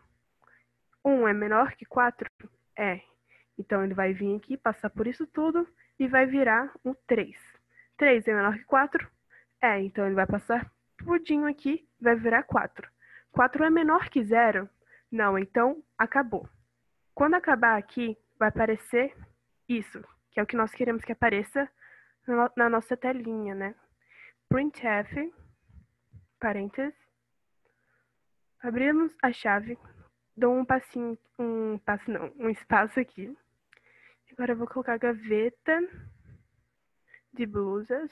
1 é menor que 4? É. Então, ele vai vir aqui, passar por isso tudo, e vai virar um 3. 3 é menor que 4? É. Então, ele vai passar tudinho aqui, vai virar 4. 4 é menor que 0? Não, então acabou. Quando acabar aqui, vai aparecer isso, que é o que nós queremos que apareça na nossa telinha, né? Printf, parênteses, abrimos a chave, dou um espaço aqui. Agora eu vou colocar gaveta de blusas.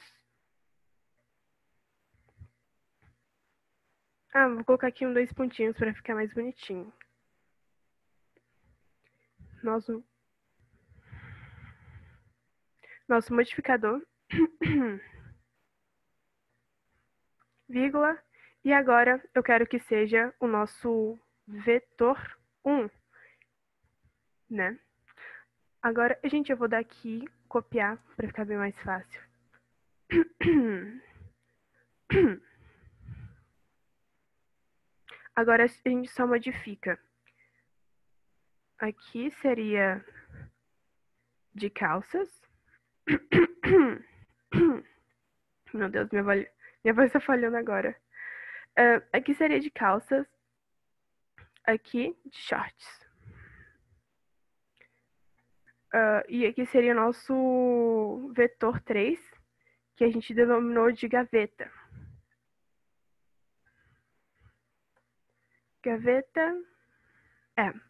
Vou colocar aqui 2 pontinhos para ficar mais bonitinho. Nosso modificador, vírgula, e agora eu quero que seja o nosso vetor 1, né? Agora, gente, eu vou dar aqui, copiar, para ficar bem mais fácil. Agora, a gente só modifica. Aqui seria de calças. Meu Deus, minha voz está falhando agora. Aqui seria de calças. Aqui de shorts. E aqui seria o nosso vetor 3, que a gente denominou de gaveta. Gaveta.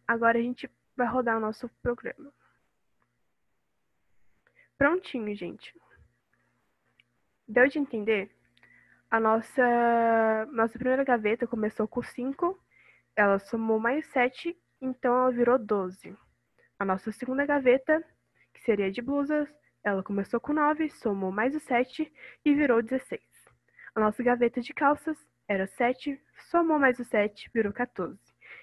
Agora a gente vai rodar o nosso programa. Prontinho, gente. Deu de entender? A nossa primeira gaveta começou com 5, ela somou mais 7, então ela virou 12. A nossa segunda gaveta, que seria de blusas, ela começou com 9, somou mais o 7 e virou 16. A nossa gaveta de calças era 7, somou mais o 7, virou 14.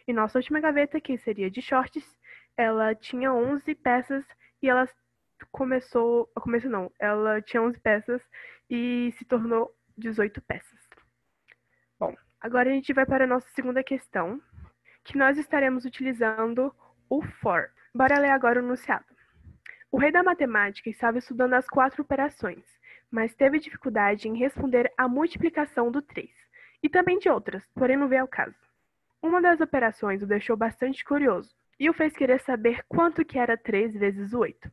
E nossa última gaveta, que seria de shorts, ela tinha 11 peças e ela ela tinha 11 peças e se tornou 18 peças. Bom, agora a gente vai para a nossa segunda questão, que nós estaremos utilizando o for. Bora ler agora o enunciado. O rei da matemática estava estudando as 4 operações, mas teve dificuldade em responder à multiplicação do 3, e também de outras, porém não veio ao caso. Uma das operações o deixou bastante curioso, e o fez querer saber quanto que era 3 vezes 8.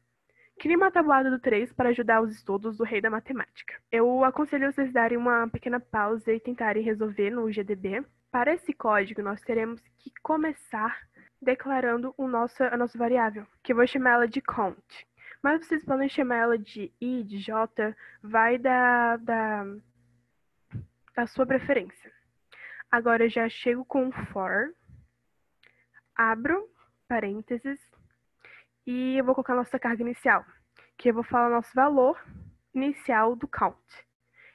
Crie uma tabuada do 3 para ajudar os estudos do rei da matemática. Eu aconselho vocês darem uma pequena pausa e tentarem resolver no GDB. Para esse código, nós teremos que começar declarando a nossa variável, que eu vou chamar ela de count. Mas vocês podem chamar ela de i, de j, vai da sua preferência. Agora eu já chego com for, abro parênteses, e eu vou colocar a nossa carga inicial, que eu vou falar nosso valor inicial do count,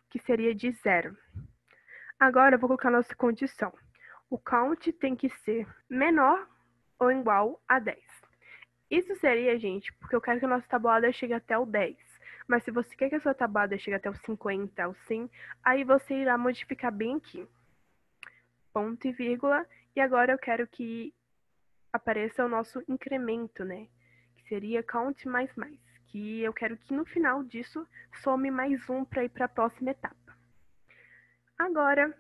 que seria de 0. Agora eu vou colocar a nossa condição. O count tem que ser menor ou igual a 10. Isso seria, gente, porque eu quero que a nossa tabuada chegue até o 10. Mas se você quer que a sua tabuada chegue até o 50, o 100, aí você irá modificar bem aqui. Ponto e vírgula. E agora eu quero que apareça o nosso incremento, né? Que seria count mais mais. Que eu quero que no final disso some mais um para ir para a próxima etapa. Agora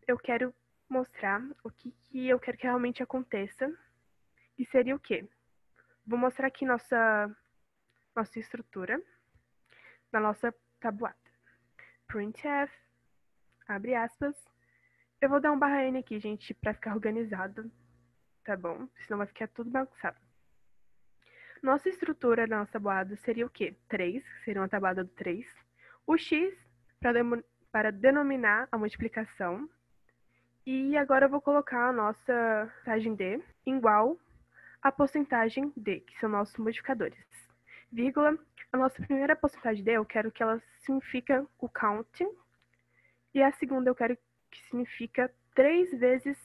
eu quero mostrar o que eu quero que realmente aconteça. E seria o quê? Vou mostrar aqui nossa estrutura da nossa tabuada. Printf, abre aspas. Eu vou dar um barra N aqui, gente, para ficar organizado, tá bom? Senão vai ficar tudo bagunçado. Nossa estrutura da nossa tabuada seria o quê? 3, seria uma tabuada do 3. O x, para denominar a multiplicação. E agora eu vou colocar a nossa porcentagem D igual a porcentagem D, que são nossos modificadores. Vírgula, a nossa primeira porcentagem D, eu quero que ela significa o count. E a segunda eu quero que significa 3 vezes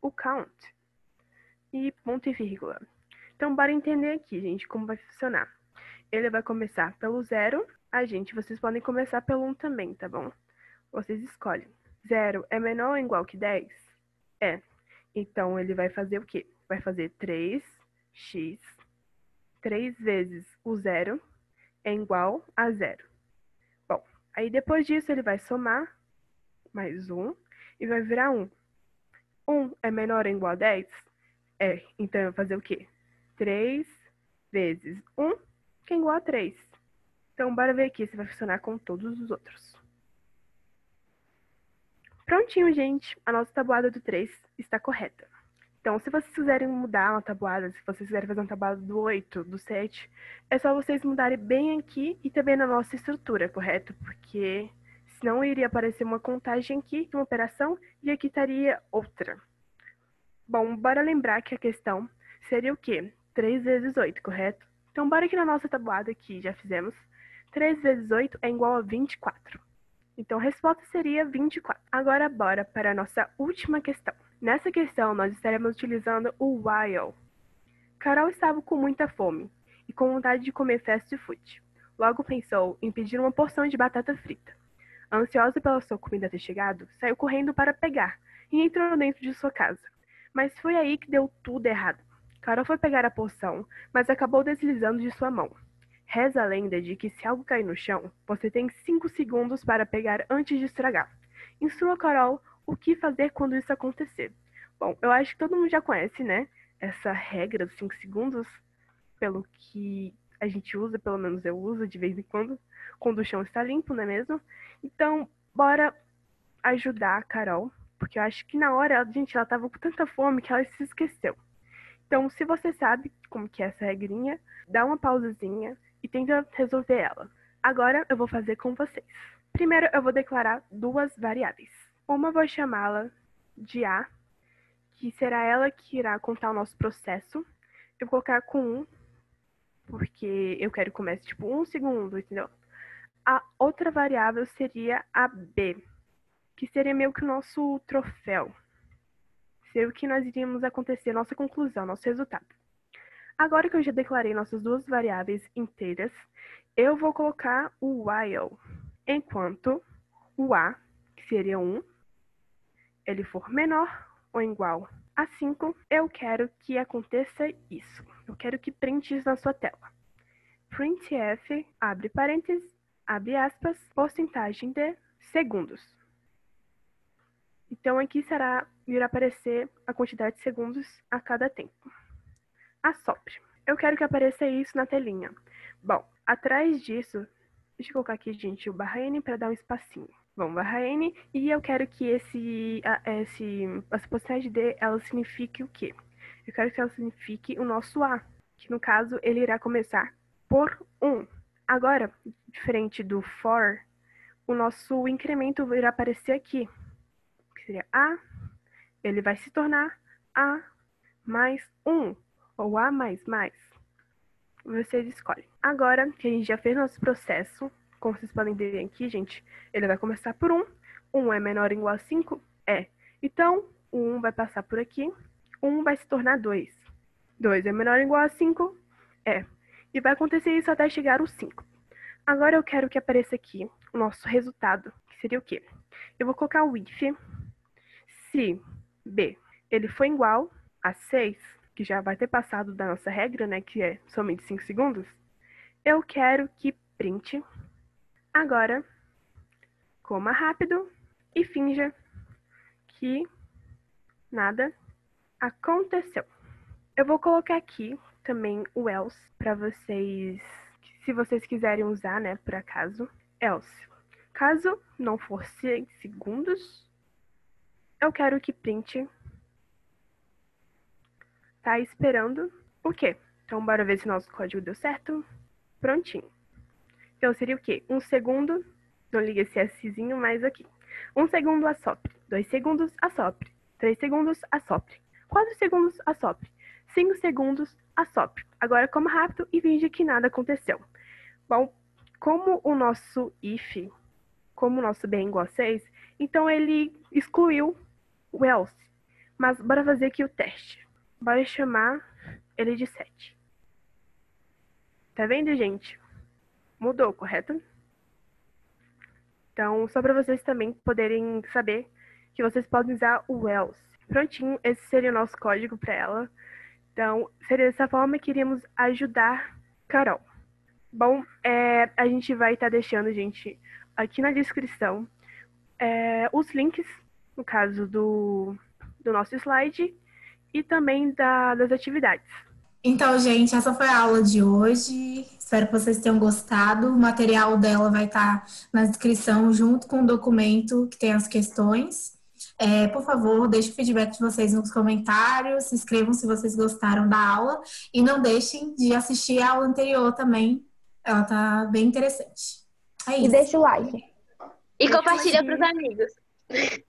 o count. E ponto e vírgula. Então, bora entender aqui, gente, como vai funcionar. Ele vai começar pelo 0. Vocês podem começar pelo 1 também, tá bom? Vocês escolhem. 0 é menor ou igual que 10? É. Então, ele vai fazer o quê? Vai fazer 3x. 3 vezes o 0 é igual a 0. Bom, aí depois disso ele vai somar mais 1 e vai virar 1. 1 é menor ou igual a 10? É. Então, eu vou fazer o quê? 3 vezes 1, que é igual a 3. Então, bora ver aqui se vai funcionar com todos os outros. Prontinho, gente. A nossa tabuada do 3 está correta. Então, se vocês quiserem mudar uma tabuada, se vocês quiserem fazer uma tabuada do 8, do 7, é só vocês mudarem bem aqui e também na nossa estrutura, correto? Porque senão iria aparecer uma contagem aqui, uma operação, e aqui estaria outra. Bom, bora lembrar que a questão seria o quê? 3 vezes 8, correto? Então, bora aqui na nossa tabuada que já fizemos. 3 vezes 8 é igual a 24. Então, a resposta seria 24. Agora, bora para a nossa última questão. Nessa questão, nós estaremos utilizando o while. Carol estava com muita fome e com vontade de comer fast food. Logo pensou em pedir uma porção de batata frita. Ansiosa pela sua comida ter chegado, saiu correndo para pegar e entrou dentro de sua casa. Mas foi aí que deu tudo errado. Carol foi pegar a porção, mas acabou deslizando de sua mão. Reza a lenda de que se algo cair no chão, você tem 5 segundos para pegar antes de estragar. Instrua Carol o que fazer quando isso acontecer. Bom, eu acho que todo mundo já conhece, né? Essa regra dos 5 segundos, pelo que a gente usa, pelo menos eu uso de vez em quando o chão está limpo, não é mesmo? Então, bora ajudar a Carol, porque eu acho que na hora, ela estava com tanta fome que ela se esqueceu. Então, se você sabe como que é essa regrinha, dá uma pausazinha e tenta resolver ela. Agora, eu vou fazer com vocês. Primeiro, eu vou declarar 2 variáveis. Uma eu vou chamá-la de A, que será ela que irá contar o nosso processo. Eu vou colocar com 1, porque eu quero que comece tipo 1 segundo, entendeu? A outra variável seria a B, que seria meio que o nosso troféu. Seria o que nós iríamos acontecer, nossa conclusão, nosso resultado. Agora que eu já declarei nossas 2 variáveis inteiras, eu vou colocar o while, enquanto o A, que seria 1, ele for menor ou igual a 5, eu quero que aconteça isso. Eu quero que printe isso na sua tela. Printf, abre parênteses, abre aspas, porcentagem de segundos. Então, aqui irá aparecer a quantidade de segundos a cada tempo. Assopre. Eu quero que apareça isso na telinha. Bom, atrás disso, deixa eu colocar aqui, gente, o barra N para dar um espacinho. Bom, barra N, e eu quero que essa porcentagem D, ela signifique o quê? Eu quero que ela signifique o nosso A, que no caso, ele irá começar por 1. Agora, diferente do for, o nosso incremento irá aparecer aqui, que seria A, ele vai se tornar A mais 1, ou A mais mais. Vocês escolhem. Agora que a gente já fez nosso processo, como vocês podem ver aqui, gente, ele vai começar por 1. 1 é menor ou igual a 5? É. Então, o 1 vai passar por aqui. 1 vai se tornar 2. 2 é menor ou igual a 5? É. E vai acontecer isso até chegar o 5. Agora eu quero que apareça aqui o nosso resultado, que seria o quê? Eu vou colocar o if se b ele for igual a 6, que já vai ter passado da nossa regra, né, que é somente 5 segundos. Eu quero que print agora, coma rápido e finja que nada aconteceu. Eu vou colocar aqui também o else para vocês, se vocês quiserem usar, né, por acaso. Else. Caso não for 6 segundos, eu quero que print tá esperando o quê? Então, bora ver se nosso código deu certo. Prontinho. Então, seria o quê? 1 segundo, não liga esse Szinho, mas aqui. 1 segundo, assopre. 2 segundos, assopre. 3 segundos, assopre. 4 segundos, assopre. 5 segundos, assopre. Agora, coma rápido e finge que nada aconteceu. Bom, como o nosso if, como o nosso b é igual a 6, então ele excluiu o else. Mas bora fazer aqui o teste. Bora chamar ele de 7. Tá vendo, gente? Mudou, correto? Então, só para vocês também poderem saber que vocês podem usar o else. Prontinho, esse seria o nosso código para ela. Então, seria dessa forma que iríamos ajudar Carol. Bom, a gente vai estar deixando, gente, aqui na descrição, os links, no caso do nosso slide, e também das atividades. Então, gente, essa foi a aula de hoje. Espero que vocês tenham gostado. O material dela vai estar na descrição, junto com o documento que tem as questões. Por favor, deixe o feedback de vocês nos comentários, se inscrevam se vocês gostaram da aula e não deixem de assistir a aula anterior também. Ela tá bem interessante. É isso. E deixa o like. E compartilha pros amigos.